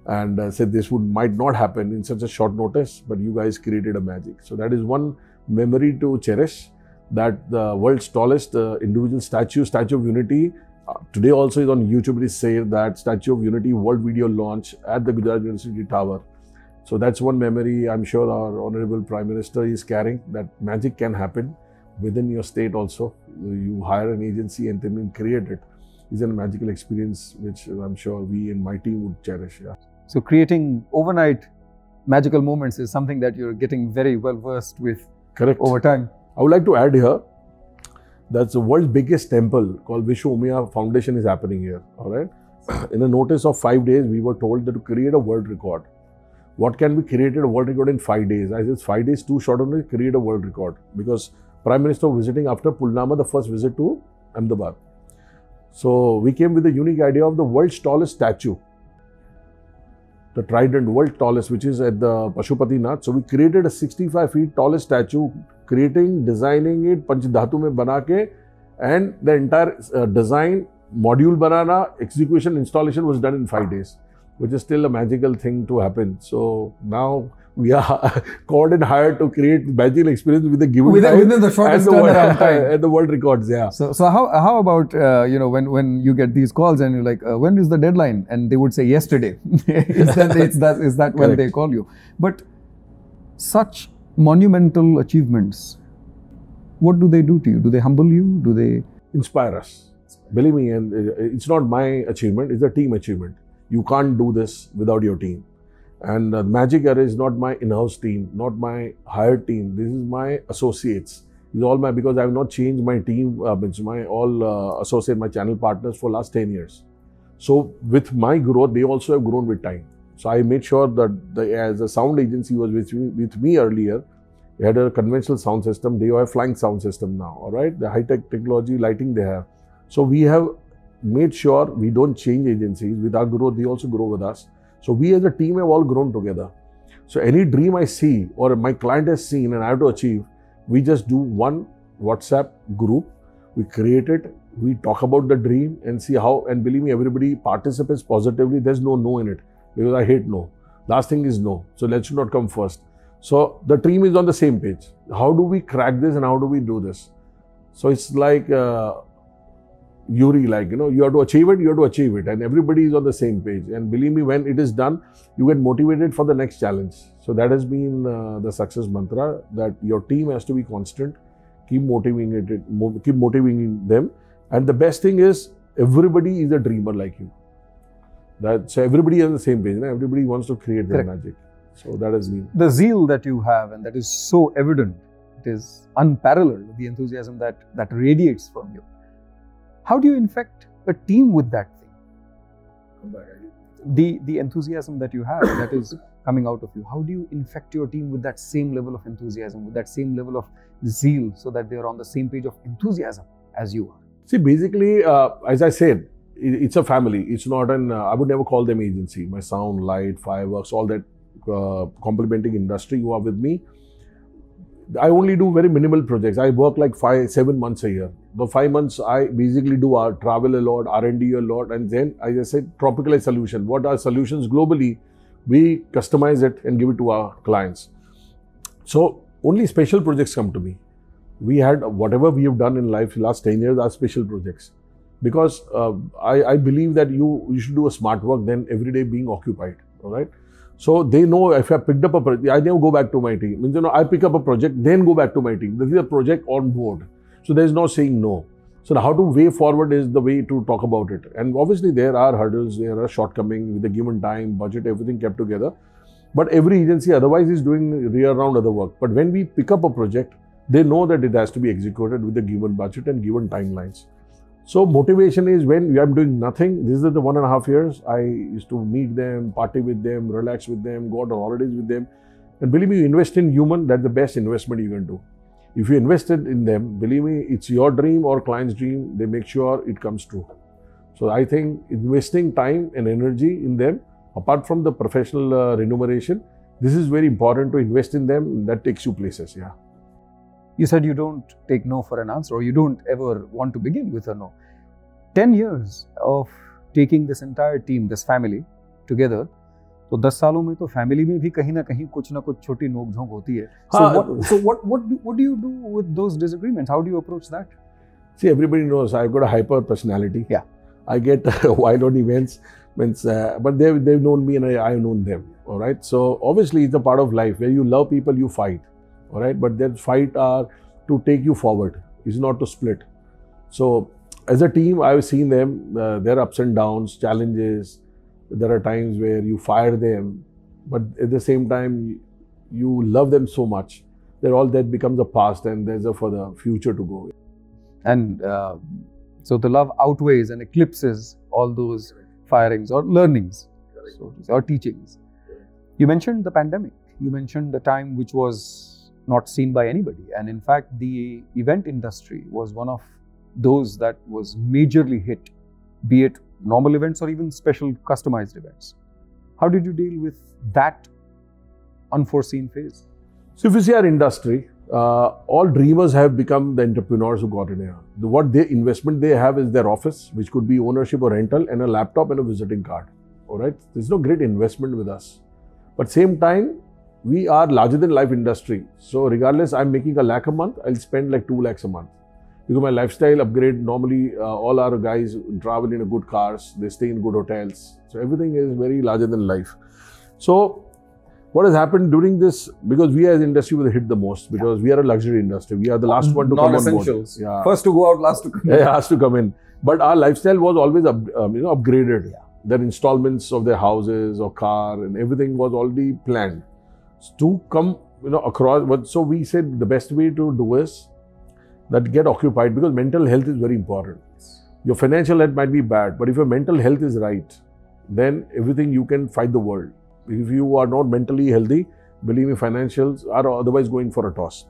and said this might not happen in such a short notice, but you guys created a magic. So that is one memory to cherish, that the world's tallest individual Statue of Unity, today also is on YouTube. It is said that Statue of Unity world video launch at the Gujarat University Tower. So that's one memory I'm sure our Honorable Prime Minister is carrying, that magic can happen within your state also. You hire an agency and then create it. It's a magical experience which I'm sure we and my team would cherish. Yeah. So creating overnight magical moments is something that you're getting very well versed with. Correct. Over time. I would like to add here, that's the world's biggest temple called Vishwamaya Foundation is happening here. All right. In a notice of 5 days, we were told that to create a world record. What can be created a world record in 5 days? I said 5 days too short only, create a world record. Because Prime Minister visiting after Pulnama, the first visit to Ahmedabad. So we came with a unique idea of the world's tallest statue. The trident, world tallest, which is at the Pashupati Nath. So we created a 65 feet tallest statue, designing it, Panchdhatu mein bana ke, and the entire design, module banana, execution, installation was done in 5 days, which is still a magical thing to happen. So now we are called and hired to create magical experience with the given time within the shortest turnaround time and the world records. Yeah. So how about when you get these calls and you're like, when is the deadline? And they would say yesterday. is that when they call you? But such monumental achievements, what do they do to you? Do they humble you? Do they inspire us? Believe me, and it's not my achievement; it's a team achievement. You can't do this without your team. And Magic Era is not my in-house team, not my hired team. This is my associates. It's all because I have not changed my team, my associate, my channel partners for last 10 years. So with my growth, they also have grown with time. So I made sure that as a sound agency was with me earlier, they had a conventional sound system. They have a flying sound system now, all right? The high-tech technology, lighting they have. So we have made sure we don't change agencies. With our growth, they also grow with us. So we as a team have all grown together. So any dream I see or my client has seen and I have to achieve, we just do one WhatsApp group, we create it, we talk about the dream and see how, and believe me, everybody participates positively. There's no in it because I hate no. Last thing is no. So let should not come first. So the team is on the same page. How do we crack this and how do we do this? So it's like Yuri, like, you have to achieve it, and everybody is on the same page. And believe me, when it is done, you get motivated for the next challenge. So that has been the success mantra, that your team has to be constant, keep motivating them. And the best thing is, everybody is a dreamer like you. So everybody is on the same page. Everybody wants to create their magic. So that has been. The zeal that you have, and that is so evident, it is unparalleled, the enthusiasm that radiates from you. How do you infect a team with that thing? The enthusiasm that you have, that is coming out of you, how do you infect your team with that same level of enthusiasm, with that same level of zeal, so that they are on the same page of enthusiasm as you are? See, basically, as I said, it's a family. It's not an, I would never call them agency. My sound, light, fireworks, all that complementing industry who are with me. I only do very minimal projects. I work like 7 months a year. The 5 months, I basically do travel a lot, R&D a lot, and then, as I said, tropicalized solution. What are solutions globally? We customize it and give it to our clients. So only special projects come to me. We had whatever we have done in life last 10 years are special projects, because I believe that you should do a smart work than every day being occupied. All right. So they know if I picked up a project, I never go back to my team. Means, I pick up a project, then go back to my team. This is a project on board. So there is no saying no. So how to way forward is the way to talk about it. And obviously there are hurdles, there are shortcomings with the given time, budget, everything kept together. But every agency otherwise is doing year-round other work. But when we pick up a project, they know that it has to be executed with the given budget and given timelines. So motivation is when I'm doing nothing. This is the 1.5 years. I used to meet them, party with them, relax with them, go on holidays with them. And believe me, you invest in human, that's the best investment you can do. If you invested in them, believe me, it's your dream or client's dream, they make sure it comes true. So I think investing time and energy in them, apart from the professional remuneration, this is very important to invest in them. That takes you places, yeah. You said you don't take no for an answer, or you don't ever want to begin with a no. 10 years of taking this entire team, this family together, तो 10 सालों में तो family में भी कहीं ना कहीं कुछ ना कुछ छोटी नोक-झोंक होती है. So what do you do with those disagreements? How do you approach that? See, everybody knows I've got a hyper personality. Yeah. I get wild on events, but they've known me and I've known them. All right. So obviously it's a part of life where you love people, you fight. All right, but that fight are to take you forward. It's not to split. So as a team, I've seen them, their ups and downs, challenges. There are times where you fire them, but at the same time, you love them so much that all that becomes a past and there's for the future to go. And so the love outweighs and eclipses all those firings or learnings, or teachings. You mentioned the pandemic. You mentioned the time which was not seen by anybody. And in fact, the event industry was one of those that was majorly hit, be it normal events or even special customized events. How did you deal with that unforeseen phase? So if you see our industry, all dreamers have become the entrepreneurs who got in here. What investment they have is their office, which could be ownership or rental, and a laptop and a visiting card. All right. There's no great investment with us. But same time, we are larger than life industry. So regardless, I'm making $1 lakh a month, I'll spend like 2 lakhs a month. Because my lifestyle upgrade, normally all our guys travel in good cars, they stay in good hotels. So everything is very larger than life. So what has happened during this, because we as industry were hit the most, because we are a luxury industry. We are the last one to come on board. Yeah. First to go out, last to come in. Yeah, last to come in. But our lifestyle was always upgraded. Yeah. Their installments of their houses or car and everything was already planned. To come across, so we said the best way to do is that get occupied, because mental health is very important. Your financial health might be bad, but if your mental health is right, then everything you can fight the world. If you are not mentally healthy, believe me, financials are otherwise going for a toss.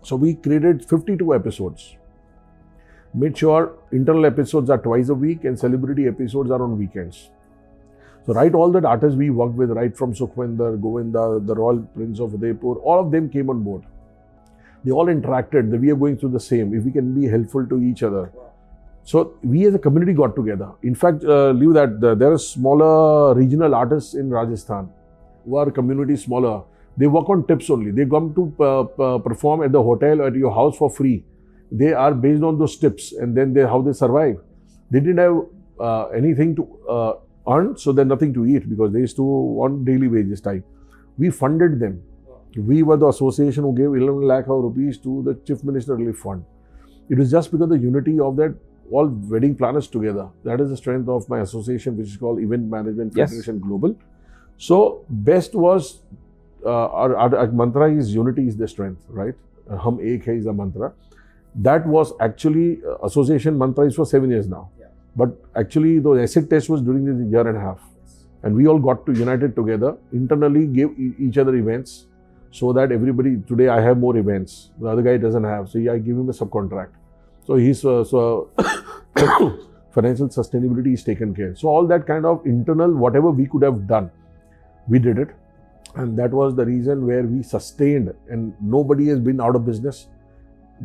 So we created 52 episodes. Made sure internal episodes are twice a week and celebrity episodes are on weekends. So right, all that artists we worked with, right from Sukhwinder, Govinda, the Royal Prince of Udaipur, all of them came on board. They all interacted that we are going through the same, if we can be helpful to each other. So we as a community got together. In fact, leave that, there are smaller regional artists in Rajasthan who are community smaller. They work on tips only. They come to perform at the hotel or at your house for free. They are based on those tips, and then how they survive. They didn't have anything to earn, so there's nothing to eat because they used to want daily wages type. We funded them. We were the association who gave 11 lakh of rupees to the Chief Minister Relief Fund. It was just because the unity of that all wedding planners together. That is the strength of my association, which is called Event Management Federation Global. So best was our mantra is unity is the strength, right? Hum ek hai is the mantra. That was actually association mantra is for 7 years now. But actually the acid test was during this year and a half. And we all got to united together, internally gave each other events so that everybody, today I have more events, the other guy doesn't have. So I give him a subcontract. So his financial sustainability is taken care. So all that kind of internal, whatever we could have done, we did it. And that was the reason where we sustained, and nobody has been out of business.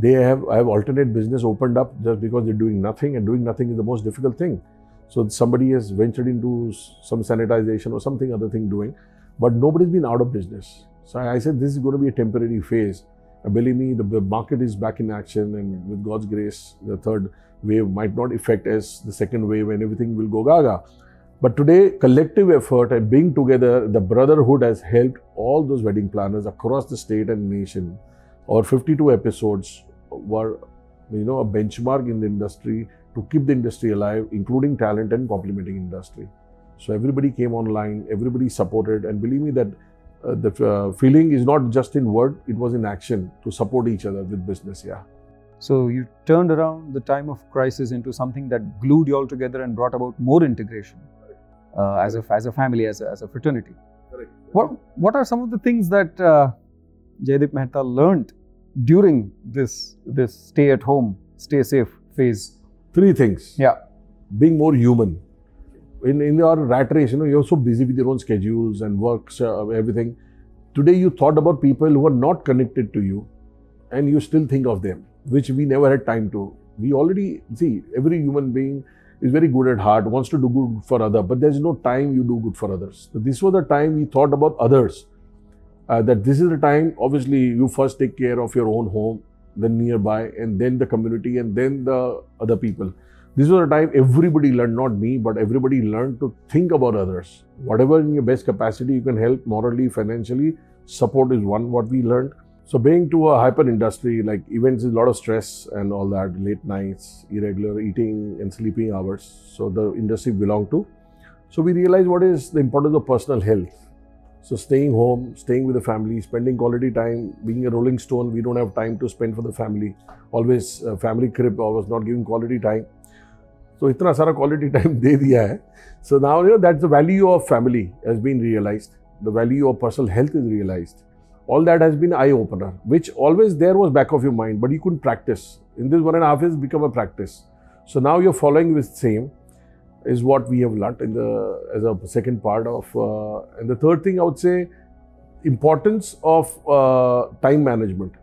I have alternate business opened up just because they're doing nothing, and doing nothing is the most difficult thing. So somebody has ventured into some sanitization or something other thing doing, but nobody's been out of business. So I said, this is going to be a temporary phase. And believe me, the market is back in action, and with God's grace, the third wave might not affect as the second wave, and everything will go gaga. But today, collective effort and being together, the brotherhood has helped all those wedding planners across the state and nation. Our 52 episodes were, a benchmark in the industry to keep the industry alive, including talent and complementing industry. So everybody came online, everybody supported, and believe me that the feeling is not just in word, it was in action to support each other with business, So you turned around the time of crisis into something that glued you all together and brought about more integration as a family, as a fraternity. Correct. What are some of the things that Jaydeep Mehta learned during this stay at home, stay safe phase? 3 things. Yeah. Being more human. In your rat race, you're so busy with your own schedules and works, everything. Today you thought about people who are not connected to you, and you still think of them, which we never had time to. We already, see, every human being is very good at heart, wants to do good for others, but there's no time you do good for others. So this was the time we thought about others. That this is the time, obviously, you first take care of your own home, then nearby, and then the community, and then the other people. This was the time everybody learned, not me, but everybody learned to think about others. Whatever in your best capacity you can help morally, financially, support is one, what we learned. So being to a hyper industry, like events is a lot of stress and all that, late nights, irregular eating and sleeping hours. So the industry belonged to. So we realized what is the importance of personal health. So staying home, staying with the family, spending quality time, being a rolling stone, we don't have time to spend for the family. Always family crib, always not giving quality time. So itna sara quality time de diya hai. So now that's the value of family has been realized. The value of personal health is realized. All that has been eye-opener, which always there was back of your mind, but you couldn't practice. In this 1.5 years, become a practice. So now you're following with same, is what we have learnt in as a second part of. And the third thing I would say, importance of time management.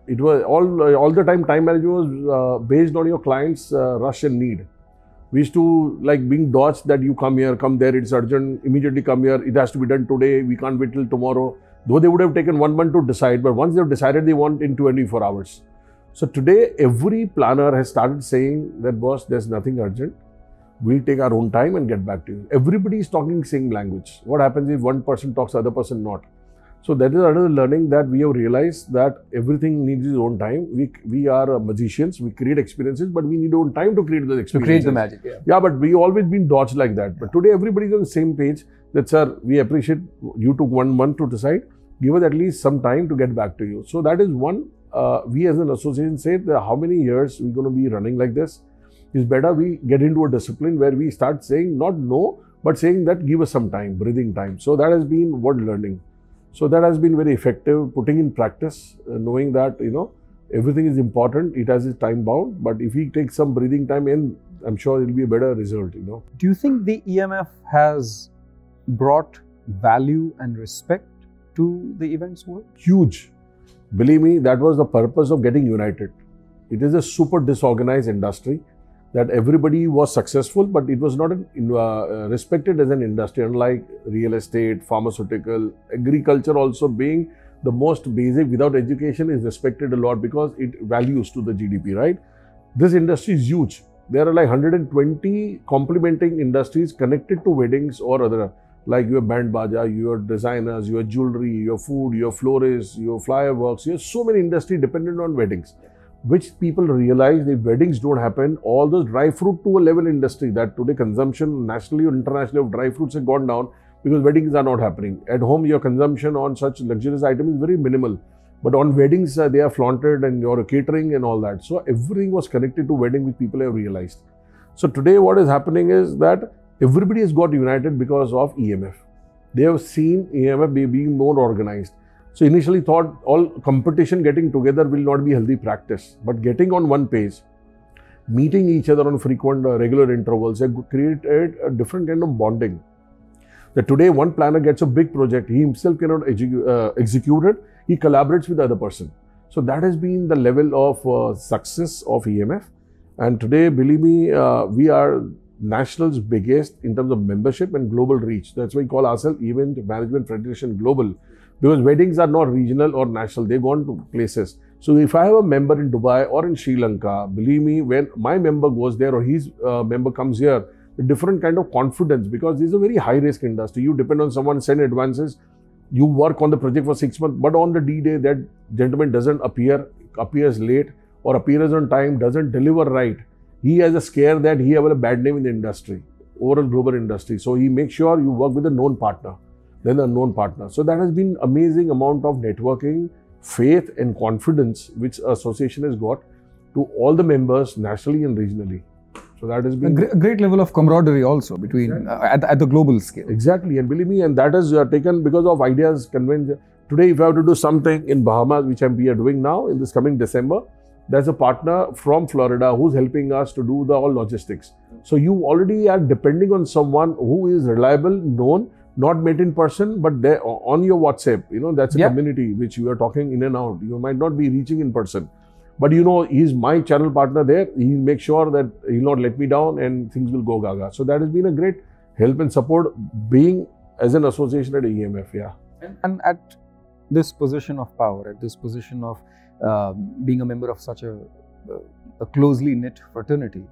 It was all the time management was based on your client's rush and need. We used to like being dodged that you come here, come there, it's urgent, immediately come here, it has to be done today, we can't wait till tomorrow. Though they would have taken 1 month to decide, but once they've decided, they want in 24 hours. So today, every planner has started saying that, boss, there's nothing urgent. We'll take our own time and get back to you. Everybody is talking same language. What happens if one person talks, other person not? So that is another learning that we have realized that everything needs its own time. We are magicians, we create experiences, but we need our own time to create those experiences. To create the magic, yeah. Yeah, but we always been dodged like that. But today everybody is on the same page that, sir, we appreciate you took 1 month to decide. Give us at least some time to get back to you. So that is one, we as an association said that how many years we're going to be running like this. It's better we get into a discipline where we start saying not no, but saying that give us some time, breathing time. So that has been what learning. So that has been very effective, putting in practice, knowing that, everything is important, it has its time bound, but if we take some breathing time and I'm sure it'll be a better result, Do you think the EMF has brought value and respect to the events world? Huge. Believe me, that was the purpose of getting united. It is a super disorganized industry that everybody was successful, but it was not respected as an industry, unlike real estate, pharmaceutical, agriculture also being the most basic. Without education is respected a lot because it values to the GDP, right? This industry is huge. There are like 120 complementing industries connected to weddings or other, like your band baja, your designers, your jewelry, your food, your florists, your fireworks. You have so many industries dependent on weddings, which people realize if weddings don't happen, all those dry fruit to a level industry that today consumption nationally or internationally of dry fruits have gone down because weddings are not happening. At home, your consumption on such luxurious items is very minimal. But on weddings, they are flaunted and your catering and all that. So everything was connected to wedding, which people have realized. So today what is happening is that everybody has got united because of EMF. They have seen EMF being more organized. So initially thought all competition getting together will not be healthy practice. But getting on one page, meeting each other on frequent, regular intervals, have created a different kind of bonding. That today one planner gets a big project, he himself cannot execute it, he collaborates with the other person. So that has been the level of success of EMF. And today, believe me, we are national's biggest in terms of membership and global reach. That's why we call ourselves Event Management Federation Global, because weddings are not regional or national, they've gone to places. So if I have a member in Dubai or in Sri Lanka, believe me, when my member goes there or his member comes here, a different kind of confidence, because this is a very high risk industry. You depend on someone, send advances, you work on the project for 6 months, but on the D-Day that gentleman doesn't appears late or appears on time, doesn't deliver right. He has a scare that he has a bad name in the industry, overall global industry. So he makes sure you work with a known partner, then a known partner. So that has been amazing amount of networking, faith and confidence which association has got to all the members nationally and regionally. So that has been a great level of camaraderie also between at the global scale. Exactly, and believe me, and that has taken because of ideas convinced. Today, if I have to do something in Bahamas, which we are doing now in this coming December, there's a partner from Florida who's helping us to do the all logistics. So you already are depending on someone who is reliable, known, not met in person, but there on your WhatsApp. That's a community which you are talking in and out. You might not be reaching in person. But he's my channel partner there. He'll make sure that he'll not let me down and things will go gaga. So that has been a great help and support being as an association at EMF, yeah. And at this position of power, at this position of being a member of such a closely knit fraternity,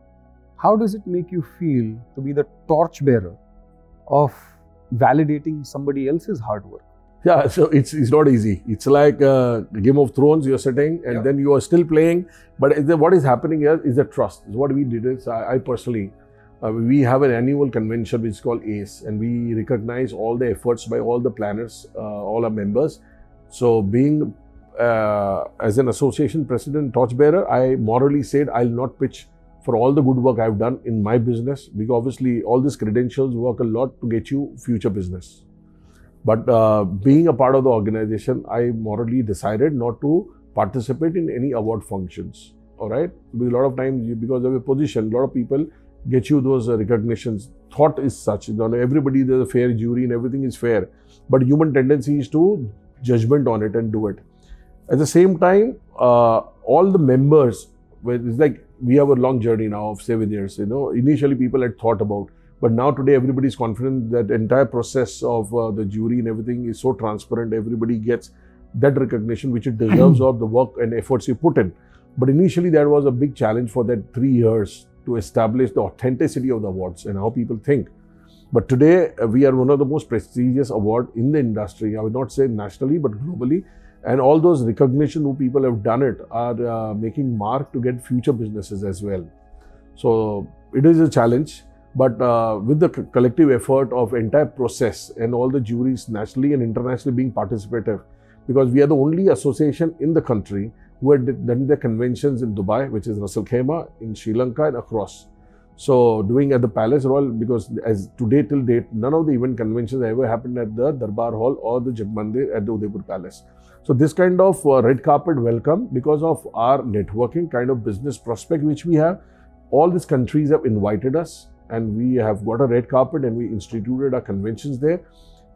how does it make you feel to be the torchbearer of validating somebody else's hard work? Yeah, so it's not easy. It's like Game of Thrones, you're sitting and then you are still playing. But what is happening here is the trust. What we did is, I personally, we have an annual convention which is called ACE, and we recognize all the efforts by all the planners, all our members. So being as an association president, torchbearer, I morally said I'll not pitch for all the good work I've done in my business, because obviously all these credentials work a lot to get you future business. But being a part of the organization, I morally decided not to participate in any award functions. All right, because a lot of times, because of your position, a lot of people get you those recognitions. Thought is such, everybody, there's a fair jury and everything is fair. But human tendency is to judgment on it and do it. At the same time, all the members, it's like we have a long journey now of 7 years. Initially people had thought about. But now today everybody is confident that the entire process of the jury and everything is so transparent. Everybody gets that recognition which it deserves of the work and efforts you put in. But initially that was a big challenge for that 3 years to establish the authenticity of the awards and how people think. But today we are one of the most prestigious awards in the industry. I would not say nationally but globally. And all those recognition who people have done it are making mark to get future businesses as well. So it is a challenge. But with the collective effort of entire process and all the juries nationally and internationally being participative, because we are the only association in the country who had done the conventions in Dubai, which is Ras Al Khaimah, in Sri Lanka and across. So doing at the Palace Royal, because as today till date, none of the event conventions ever happened at the Darbar Hall or the Jag Mandir at the Udaipur Palace. So this kind of red carpet welcome, because of our networking kind of business prospect which we have, all these countries have invited us, and we have got a red carpet and we instituted our conventions there,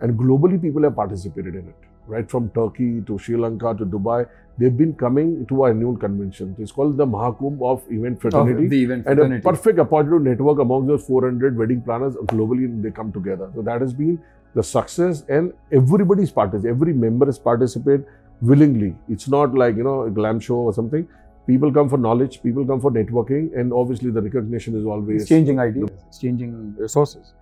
and globally people have participated in it, right from Turkey to Sri Lanka to Dubai. They've been coming to our annual convention. It's called the Mahakumbh of Event Fraternity. The event fraternity. And a perfect opportunity to network among those 400 wedding planners globally, and they come together. So that has been the success, and everybody's participated. Every member has participated willingly. It's not like, a glam show or something. People come for knowledge, people come for networking, and obviously the recognition is always exchanging ideas, exchanging resources,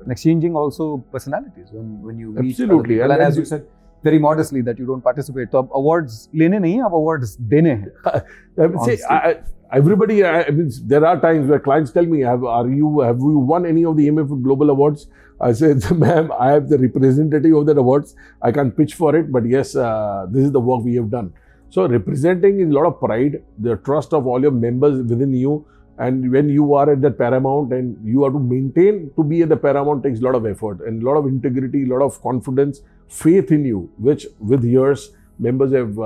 and exchanging also personalities when you meet other people. And as you said very modestly that you don't participate. So awards lene nahi, ab awards dene hain. Everybody, there are times where clients tell me, have you won any of the EMF Global Awards? I said, ma'am, I am the representative of that awards. I can't pitch for it, but yes, this is the work we have done. So representing is a lot of pride, the trust of all your members within you. And when you are at that paramount and you are to maintain to be at the paramount takes a lot of effort and a lot of integrity, a lot of confidence, faith in you, which with years members have,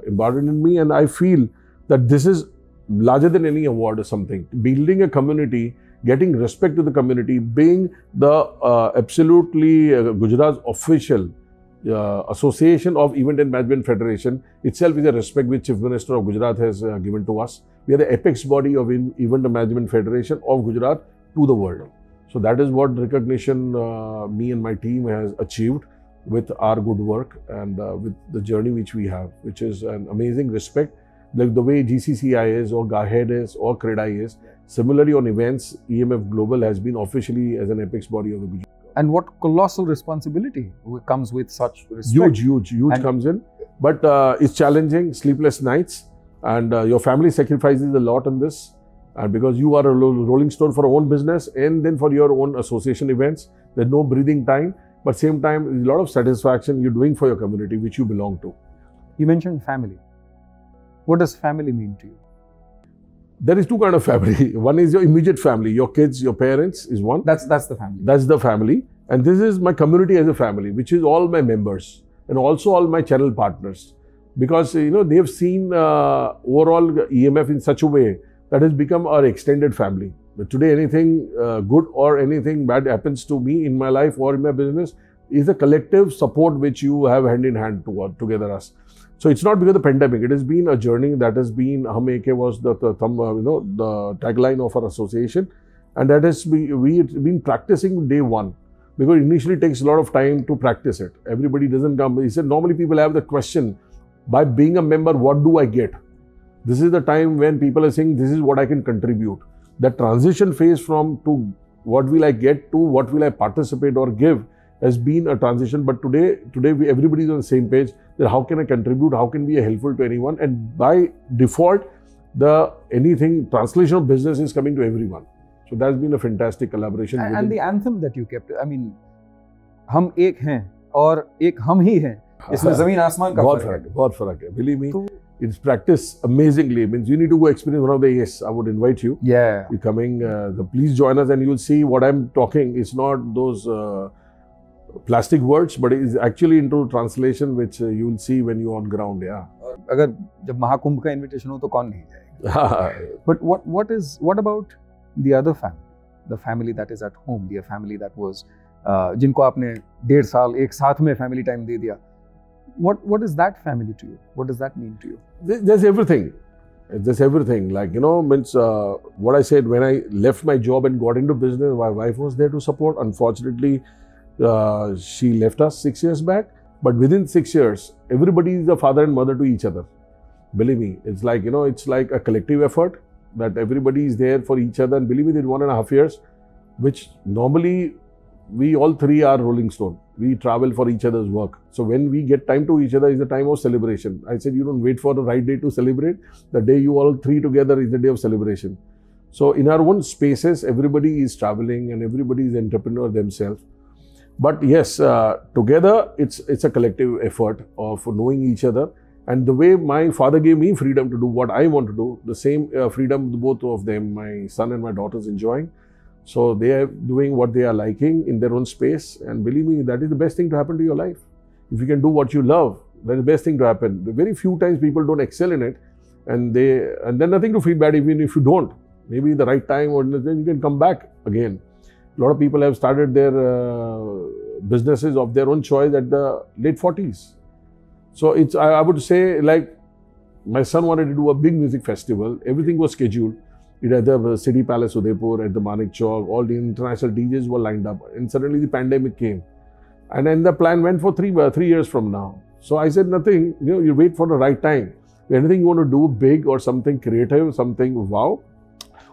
embodied in me. And I feel that this is larger than any award or something. Building a community, getting respect to the community, being the absolutely Gujarat's official Association of Event and Management Federation itself is a respect which Chief Minister of Gujarat has given to us. We are the apex body of Event and Management Federation of Gujarat to the world. So that is what recognition me and my team has achieved with our good work and with the journey which we have, which is an amazing respect. Like the way GCCI is or GAHED is or CREDAI is. Similarly on events, EMF Global has been officially as an apex body of the Gujarat. And what colossal responsibility comes with such respect. Huge comes in. But it's challenging, sleepless nights, and your family sacrifices a lot on this. And because you are a rolling stone for your own business and then for your own association events, there's no breathing time. But same time, there's a lot of satisfaction you're doing for your community, which you belong to. You mentioned family. What does family mean to you? There is two kinds of family. One is your immediate family. Your kids, your parents is one. That's the family. That's the family. And this is my community as a family, which is all my members and also all my channel partners. Because, they have seen overall EMF in such a way that has become our extended family. But today, anything good or anything bad happens to me in my life or in my business is a collective support which you have hand in hand together us. So it's not because of the pandemic. It has been a journey that has been, Hum Eke was the tagline of our association, and that has we've been practicing day one, because initially it takes a lot of time to practice it. Everybody doesn't come. He said normally people have the question, by being a member, what do I get? This is the time when people are saying, this is what I can contribute. The transition phase from to what will I get to what will I participate or give has been a transition. But today everybody is on the same page that how can I contribute, how can be helpful to anyone, and by default, translation of business is coming to everyone. So that's been a fantastic collaboration. And the anthem that you kept, I mean, हम एक हैं और एक हम ही हैं. इसमें ज़मीन आसमान का बहुत फर्क है. Believe me, it's practiced amazingly. It means you need to go experience one of the AS. I would invite you. Yeah. You're coming. Please join us, and you'll see what I'm talking. It's not those plastic words, but it is actually into translation, which you'll see when you're on ground. Yeah. अगर जब महाकुंभ का invitation हो तो कौन नहीं जाएगा? But what about the other family, the family that is at home, the family that was जिनको आपने 1.5 साल एक साथ में family time दे दिया. What is that family to you? What does that mean to you? There's everything. There's everything. Like, means what I said, when I left my job and got into business, my wife was there to support. Unfortunately, she left us 6 years back. But within 6 years, everybody is a father and mother to each other. Believe me, it's like, it's like a collective effort that everybody is there for each other. And believe me, in 1.5 years, which normally we all three are rolling stone. We travel for each other's work. So when we get time to each other is the time of celebration. I said, you don't wait for the right day to celebrate. The day you all three together is the day of celebration. So in our own spaces, everybody is traveling and everybody is entrepreneur themselves. But yes, together it's a collective effort of knowing each other. And the way my father gave me freedom to do what I want to do, the same freedom both of them, my son and my daughter's enjoying. So they are doing what they are liking in their own space. And believe me, that is the best thing to happen to your life. If you can do what you love, that's the best thing to happen. Very few times people don't excel in it, and then nothing to feel bad even if you don't. Maybe the right time, or then you can come back again. A lot of people have started their businesses of their own choice at the late 40s. So it's, I would say, like, my son wanted to do a big music festival. Everything was scheduled. It at the City Palace, Udaipur, at the Manik Chowk. All the international DJs were lined up. And suddenly the pandemic came. And then the plan went for 3 years from now. So I said, nothing, you wait for the right time. Anything you want to do big or something creative, something wow,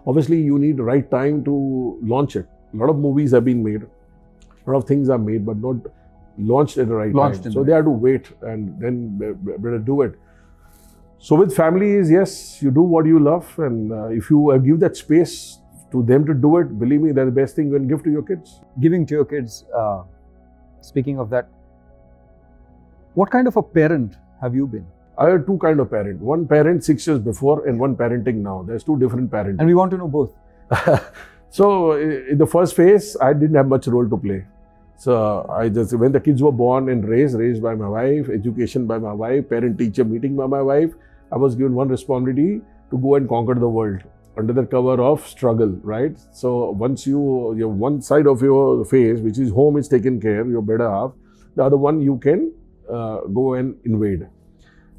obviously you need the right time to launch it. A lot of movies have been made. A lot of things are made, but not launched at the right time. So they have to wait and then better do it. So with families, yes, you do what you love, and if you give that space to them to do it, believe me, that's the best thing you can give to your kids. Giving to your kids, speaking of that, what kind of a parent have you been? I have two kinds of parent. One parent 6 years before and one parenting now. There's two different parents. And we want to know both. So in the first phase, I didn't have much role to play. So I just, when the kids were born and raised by my wife, education by my wife, parent-teacher meeting by my wife, I was given one responsibility to go and conquer the world under the cover of struggle, right? So once you one side of your face, which is home, is taken care, your better half, the other one you can go and invade.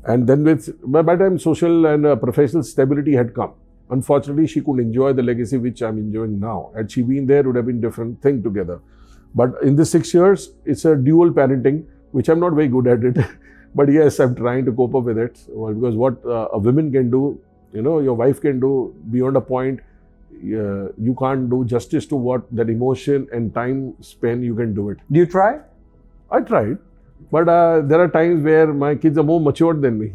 And then by the time social and professional stability had come, unfortunately, she couldn't enjoy the legacy which I'm enjoying now. Had she been there, it would have been different thing together. But in the 6 years, it's a dual parenting, which I'm not very good at it. But yes, I'm trying to cope up with it. Well, because what a woman can do, your wife can do beyond a point, you can't do justice to what that emotion and time spent, you can do it. Do you try? I tried. But there are times where my kids are more matured than me.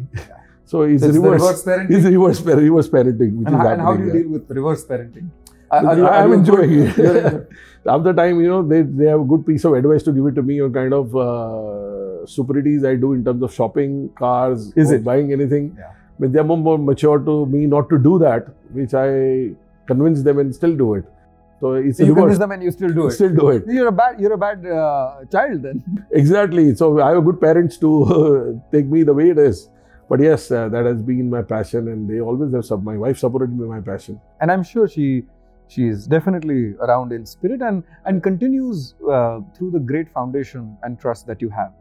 So it's reverse parenting. It's reverse parenting. Which and how do you deal with reverse parenting? I'm enjoying it. After time, they have a good piece of advice to give it to me on kind of stupidities I do in terms of shopping, cars, or buying anything. Yeah. But they are more mature to me not to do that, which I convince them and still do it. So it's you convince them and you still do it. Still do it. You're a bad child then. Exactly. So I have good parents to take me the way it is. But yes, that has been my passion, and they always have. My wife supported me in my passion. And I'm sure she is definitely around in spirit and continues through the great foundation and trust that you have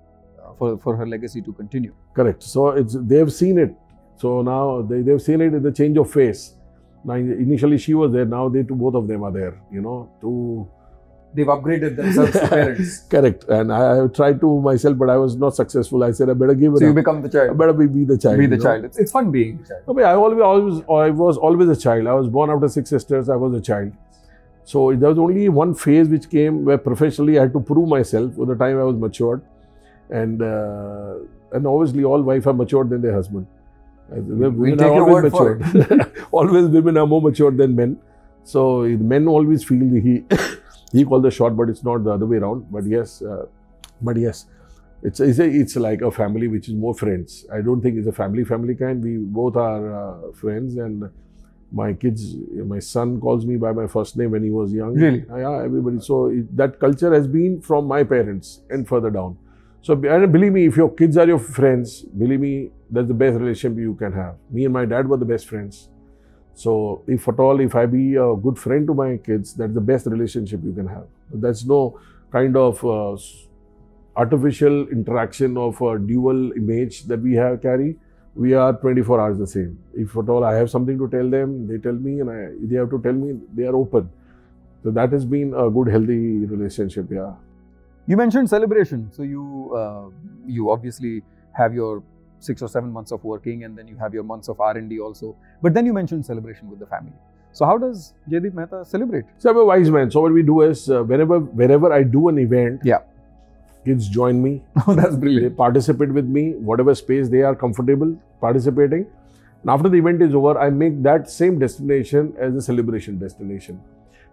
for her legacy to continue. Correct. So they've seen it. So now they've seen it in the change of face. Now initially she was there. Now both of them are there. They've upgraded themselves to parents. Correct. And I have tried to myself, but I was not successful. I said I better give it up. So you become the child. I better be the child. Be the child. It's fun being a child. I mean, I was always a child. I was born after 6 sisters. I was a child. So there was only one phase which came where professionally I had to prove myself. For the time I was matured, and obviously all wives are matured than their husband. Women are always matured. Always women are more matured than men. So men always feel he called the shot, but it's not the other way around. But yes, it's like a family which is more friends. I don't think it's a family kind. We both are friends, and my kids, my son calls me by my first name when he was young. Really? Yeah, everybody. So that culture has been from my parents and further down. So, and believe me, if your kids are your friends, believe me, that's the best relationship you can have. Me and my dad were the best friends. So, if at all, if I be a good friend to my kids, that's the best relationship you can have. That's no kind of artificial interaction of a dual image that we carry. We are 24 hours the same. If at all I have something to tell them, they tell me, and they have to tell me, they are open. So, that has been a good, healthy relationship, yeah. You mentioned celebration. So you obviously have your 6 or 7 months of working, and then you have your months of R&D also. But then you mentioned celebration with the family. So how does Jaydeep Mehta celebrate? So I'm a wise man. So what we do is wherever I do an event, kids join me. Oh, that's brilliant. They participate with me, whatever space they are comfortable participating. And after the event is over, I make that same destination as a celebration destination.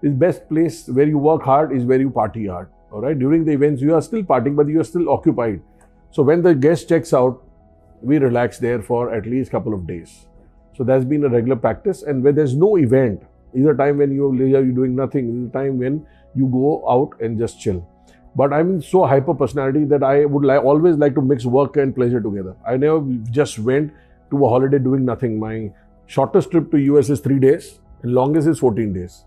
The best place where you work hard is where you party hard. All right. During the events, you are still partying, but you are still occupied. So when the guest checks out, we relax there for at least a couple of days. So that's been a regular practice. And when there's no event, either time when you're doing nothing, either time when you go out and just chill. But I'm so hyper personality that I would always like to mix work and pleasure together. I never just went to a holiday doing nothing. My shortest trip to US is 3 days, and longest is 14 days.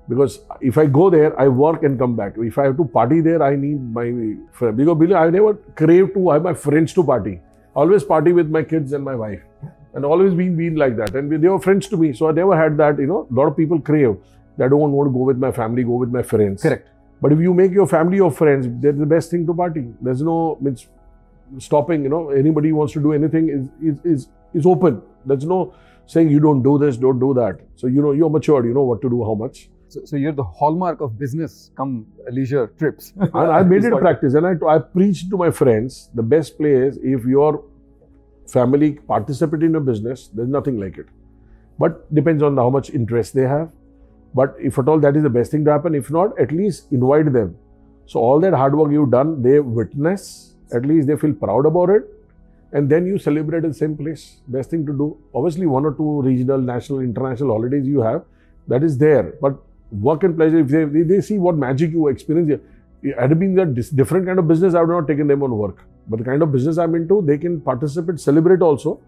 Because if I go there, I work and come back. If I have to party there, I need my friend. Because I never crave to have my friends to party. I always party with my kids and my wife. And always been like that. And they were friends to me. So I never had that, a lot of people crave that I don't want to go with my family, go with my friends. Correct. But if you make your family your friends, that's the best thing to party. There's no stopping, anybody who wants to do anything is open. There's no saying you don't do this, don't do that. So, you're matured, you know what to do, how much. So you're the hallmark of business come leisure trips. And I made it a practice, and I preached to my friends, the best place, if your family participate in a business, there's nothing like it. But depends on how much interest they have. But if at all that is the best thing to happen, if not, at least invite them. So all that hard work you've done, they witness, at least they feel proud about it. And then you celebrate in the same place. Best thing to do. Obviously, 1 or 2 regional, national, international holidays you have, that is there. But work and pleasure, if they see what magic you experience. Had it been a different kind of business, I would not have taken them on work. But the kind of business I'm into, they can participate, celebrate also.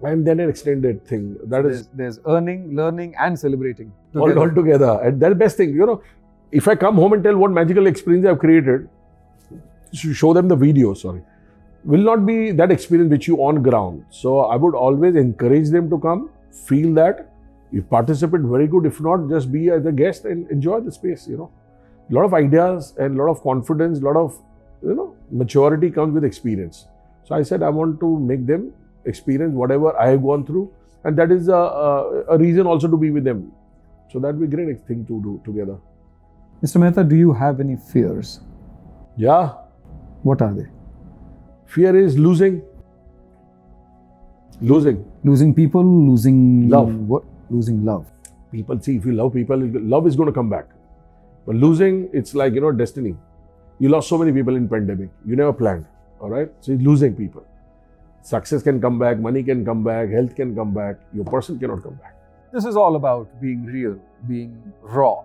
And then an extended thing. There's earning, learning and celebrating. All together. And that's the best thing. If I come home and tell what magical experience I've created, show them the video, will not be that experience which you on ground. So I would always encourage them to come, feel that. If participate, very good. If not, just be as a guest and enjoy the space, A lot of ideas and a lot of confidence, a lot of, maturity comes with experience. So I said, I want to make them experience whatever I have gone through. And that is a reason also to be with them. So that would be a great thing to do together. Mr. Mehta, do you have any fears? Yeah. What are they? Fear is losing. Losing people, losing love. What? Losing love. People, see, if you love people, love is going to come back. But losing, it's like, destiny. You lost so many people in pandemic. You never planned. All right? So it's losing people. Success can come back, money can come back, health can come back. Your person cannot come back. This is all about being real, being raw.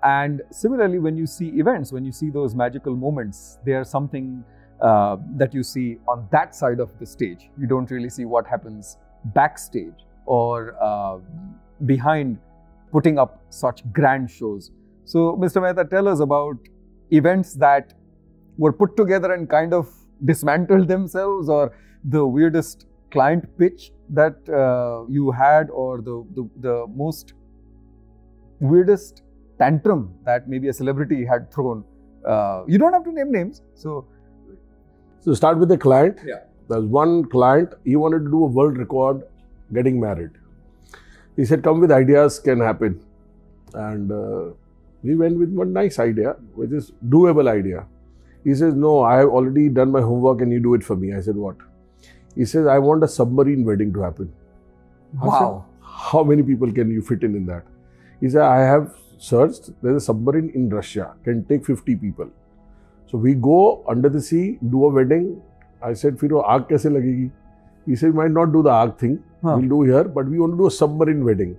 And similarly, when you see events, when you see those magical moments, there's something that you see on that side of the stage. You don't really see what happens backstage or behind putting up such grand shows. So, Mr. Mehta, tell us about events that were put together and kind of dismantled themselves, or the weirdest client pitch that you had, or the most weirdest tantrum that maybe a celebrity had thrown. You don't have to name names. So start with the client. Yeah. There's one client, he wanted to do a world record getting married. He said, come with ideas, can happen. And we went with one nice idea, which is doable idea. He says, no, I have already done my homework and you do it for me. I said, what? He says, I want a submarine wedding to happen. Wow. I said, how many people can you fit in that? He said, I have searched, there's a submarine in Russia, can take 50 people. So we go under the sea, do a wedding. I said, Firo, aag kaise lagegi? He said, we might not do the aag thing, we'll do here, but we want to do a submarine wedding.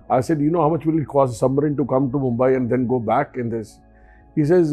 I said, you know how much will it cost a submarine to come to Mumbai and then go back in this? He says,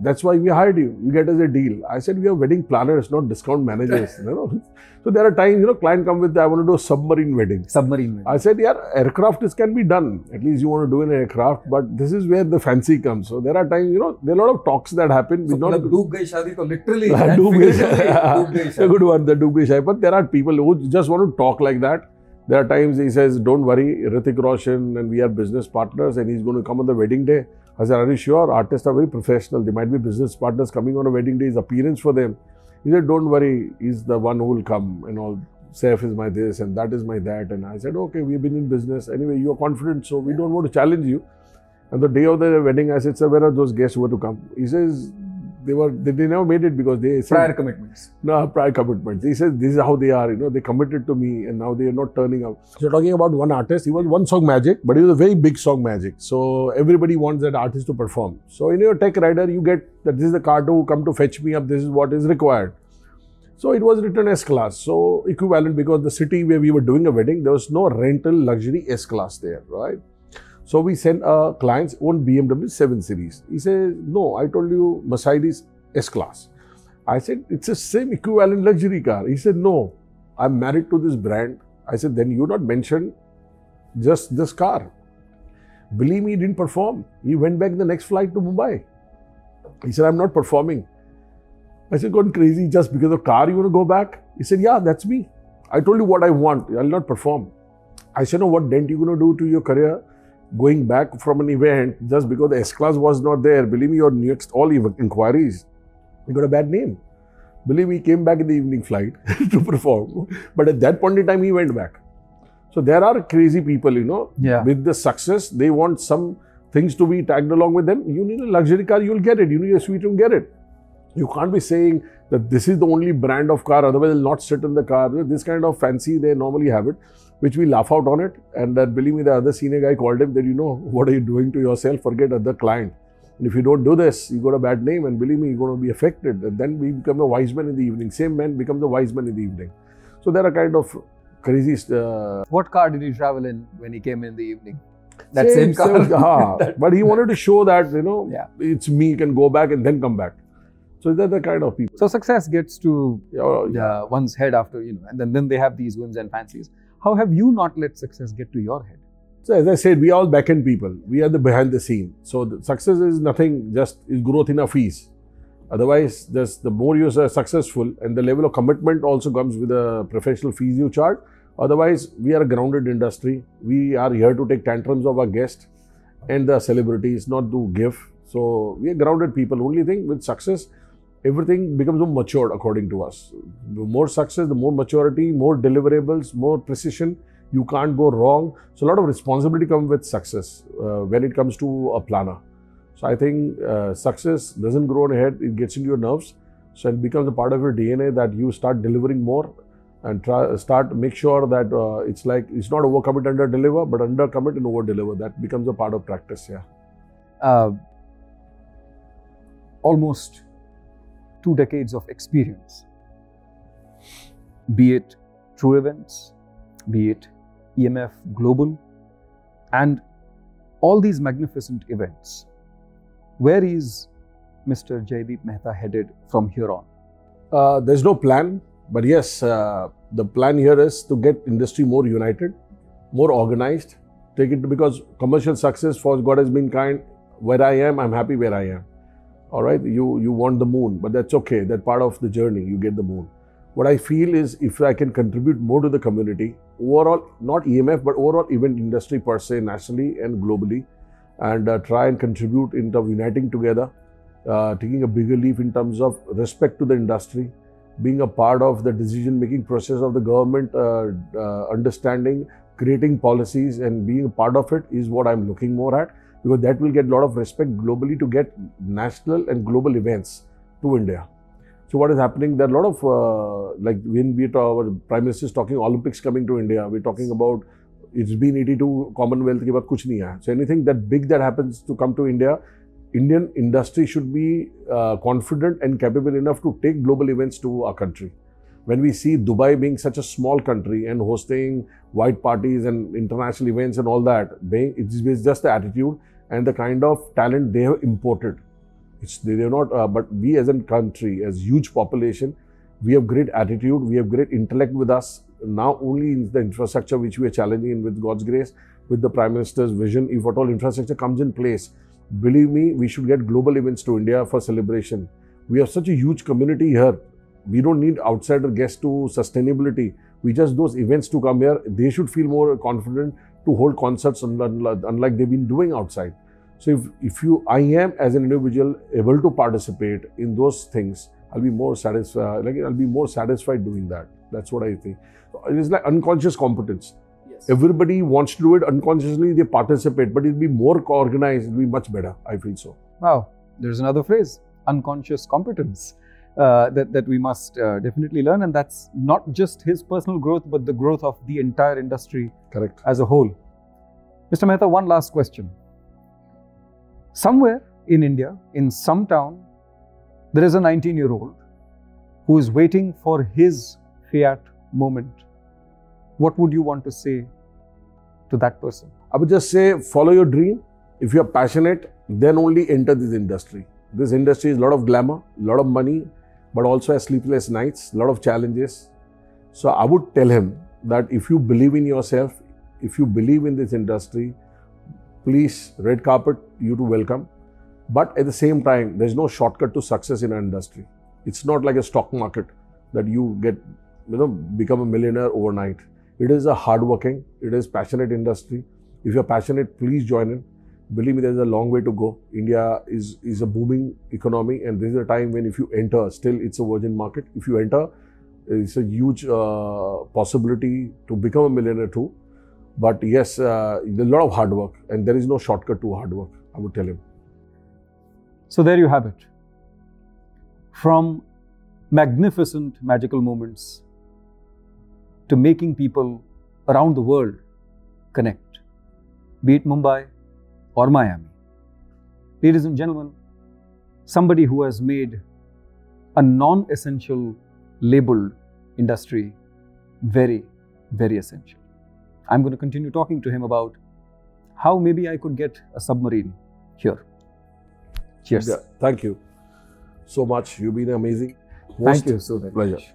that's why we hired you. You get us a deal. I said, we are wedding planners, not discount managers. So there are times, client come with, I want to do a submarine wedding. Submarine wedding. I said, yeah, aircraft, this can be done. At least you want to do an aircraft, but this is where the fancy comes. So there are times, there are a lot of talks that happen. So Doop Gayi Shaadi, so literally. A good one, the Doop Gayi Shaadi. But there are people who just want to talk like that. There are times he says, don't worry, Hrithik Roshan and we are business partners and he's going to come on the wedding day. I said, are you sure? Artists are very professional. They might be business partners coming on a wedding day, his appearance for them. He said, don't worry, he's the one who will come and all. Saif is my this and that is my that. And I said, okay, we've been in business. Anyway, you are confident, so we don't want to challenge you. And the day of the wedding, I said, sir, where are those guests who were to come? He says, they never made it because they said, prior commitments. No, prior commitments. He says, this is how they are, they committed to me and now they are not turning up. So talking about one artist, he was one song magic, but he was a very big song magic. So everybody wants that artist to perform. So in your tech rider, you get that this is the car to come to fetch me up, this is what is required. So it was written S-Class, so equivalent, because the city where we were doing a wedding, there was no rental luxury S-Class there, right? So we sent a client's own BMW 7 Series. He says, no, I told you Mercedes S-Class. I said, it's the same equivalent luxury car. He said, no, I'm married to this brand. I said, then you not mention just this car. Believe me, he didn't perform. He went back the next flight to Mumbai. He said, I'm not performing. I said, gone crazy just because of car you want to go back? He said, yeah, that's me. I told you what I want. I'll not perform. I said, no, what dent you going to do to your career? Going back from an event just because the S-class was not there. Believe me, your next all inquiries, you got a bad name. Believe me, he came back in the evening flight to perform. But at that point in time, he went back. So there are crazy people, with the success, they want some things to be tagged along with them. You need a luxury car, you'll get it. You need a suite, you'll get it. You can't be saying that this is the only brand of car, otherwise they'll not sit in the car. This kind of fancy, they normally have it, which we laugh out on it. And that, believe me, the other senior guy called him that, what are you doing to yourself? Forget other client. And if you don't do this, you got a bad name, and believe me, you're going to be affected. And then we become a wise man in the evening. Same man becomes a wise man in the evening. So there are kind of crazy. What car did he travel in when he came in the evening? That same car. But he wanted to show that, it's me, you can go back and then come back. So they're the kind of people. So success gets to one's head after, and then they have these whims and fancies. How have you not let success get to your head? So as I said, we are all back-end people. We are the behind the scene. So the success is nothing, just is growth in our fees. Otherwise, the more you are successful, and the level of commitment also comes with the professional fees you charge. Otherwise, we are a grounded industry. We are here to take tantrums of our guests and the celebrities, not to give. So we are grounded people. Only thing with success, everything becomes more matured according to us. The more success, the more maturity, more deliverables, more precision. You can't go wrong. So a lot of responsibility comes with success when it comes to a planner. So I think success doesn't grow on your head, it gets into your nerves. So it becomes a part of your DNA that you start delivering more and make sure that it's not overcommit, under deliver, but under commit and over deliver. That becomes a part of practice, Almost 2 decades of experience, be it True Events, be it EMF Global, and all these magnificent events. Where is Mr. Jaydeep Mehta headed from here on? There's no plan, but yes, the plan here is to get industry more united, more organized, take it because commercial success for God has been kind. Where I am, I'm happy where I am. All right, you want the moon, but that's okay. That's part of the journey. You get the moon. What I feel is if I can contribute more to the community, overall, not EMF, but overall event industry per se, nationally and globally, and try and contribute in terms of uniting together, taking a bigger leap in terms of respect to the industry, being a part of the decision-making process of the government, understanding, creating policies and being a part of it is what I'm looking more at, because that will get a lot of respect globally to get national and global events to India. So what is happening, there are a lot of, like when our Prime Minister is talking Olympics coming to India, we're talking about, it's been 82 Commonwealth ke baad kuch nahi hai. So anything that big that happens to come to India, Indian industry should be confident and capable enough to take global events to our country. When we see Dubai being such a small country and hosting white parties and international events and all that, it's just the attitude and the kind of talent they have imported. They're not, but we as a country, as huge population, we have great attitude, we have great intellect with us. Now only in the infrastructure which we are challenging, and with God's grace, with the Prime Minister's vision, if at all infrastructure comes in place, believe me, we should get global events to India for celebration. We have such a huge community here. We don't need outsider guests to sustainability. We just those events to come here. They should feel more confident to hold concerts unlike they've been doing outside. So if I am as an individual able to participate in those things, I'll be more satisfied. I'll be more satisfied doing that. That's what I think. It is like unconscious competence. Yes. Everybody wants to do it unconsciously. They participate, but it'll be more organized. It'll be much better. I feel so. Wow, there's another phrase: unconscious competence. That we must definitely learn, and that's not just his personal growth, but the growth of the entire industry. Correct. As a whole. Mr. Mehta, one last question. Somewhere in India, in some town, there is a 19-year-old who is waiting for his fiat moment. What would you want to say to that person? I would just say, follow your dream. If you are passionate, then only enter this industry. This industry is a lot of glamour, a lot of money, but also has sleepless nights, a lot of challenges. So I would tell him that if you believe in yourself, if you believe in this industry, please, red carpet, you to welcome. But at the same time, there's no shortcut to success in our industry. It's not like a stock market that you get, become a millionaire overnight. It is a hardworking, it is passionate industry. If you're passionate, please join in. Believe me, there's a long way to go. India is a booming economy, and this is a time when if you enter, still it's a virgin market. If you enter, it's a huge possibility to become a millionaire too. But yes, there's a lot of hard work, and there is no shortcut to hard work, I would tell him. So there you have it. From magnificent magical moments to making people around the world connect, be it Mumbai or Miami. Ladies and gentlemen, somebody who has made a non-essential labeled industry very, very essential. I'm going to continue talking to him about how maybe I could get a submarine here. Cheers. Yeah, thank you so much. You've been amazing. Thank you so very much. Pleasure.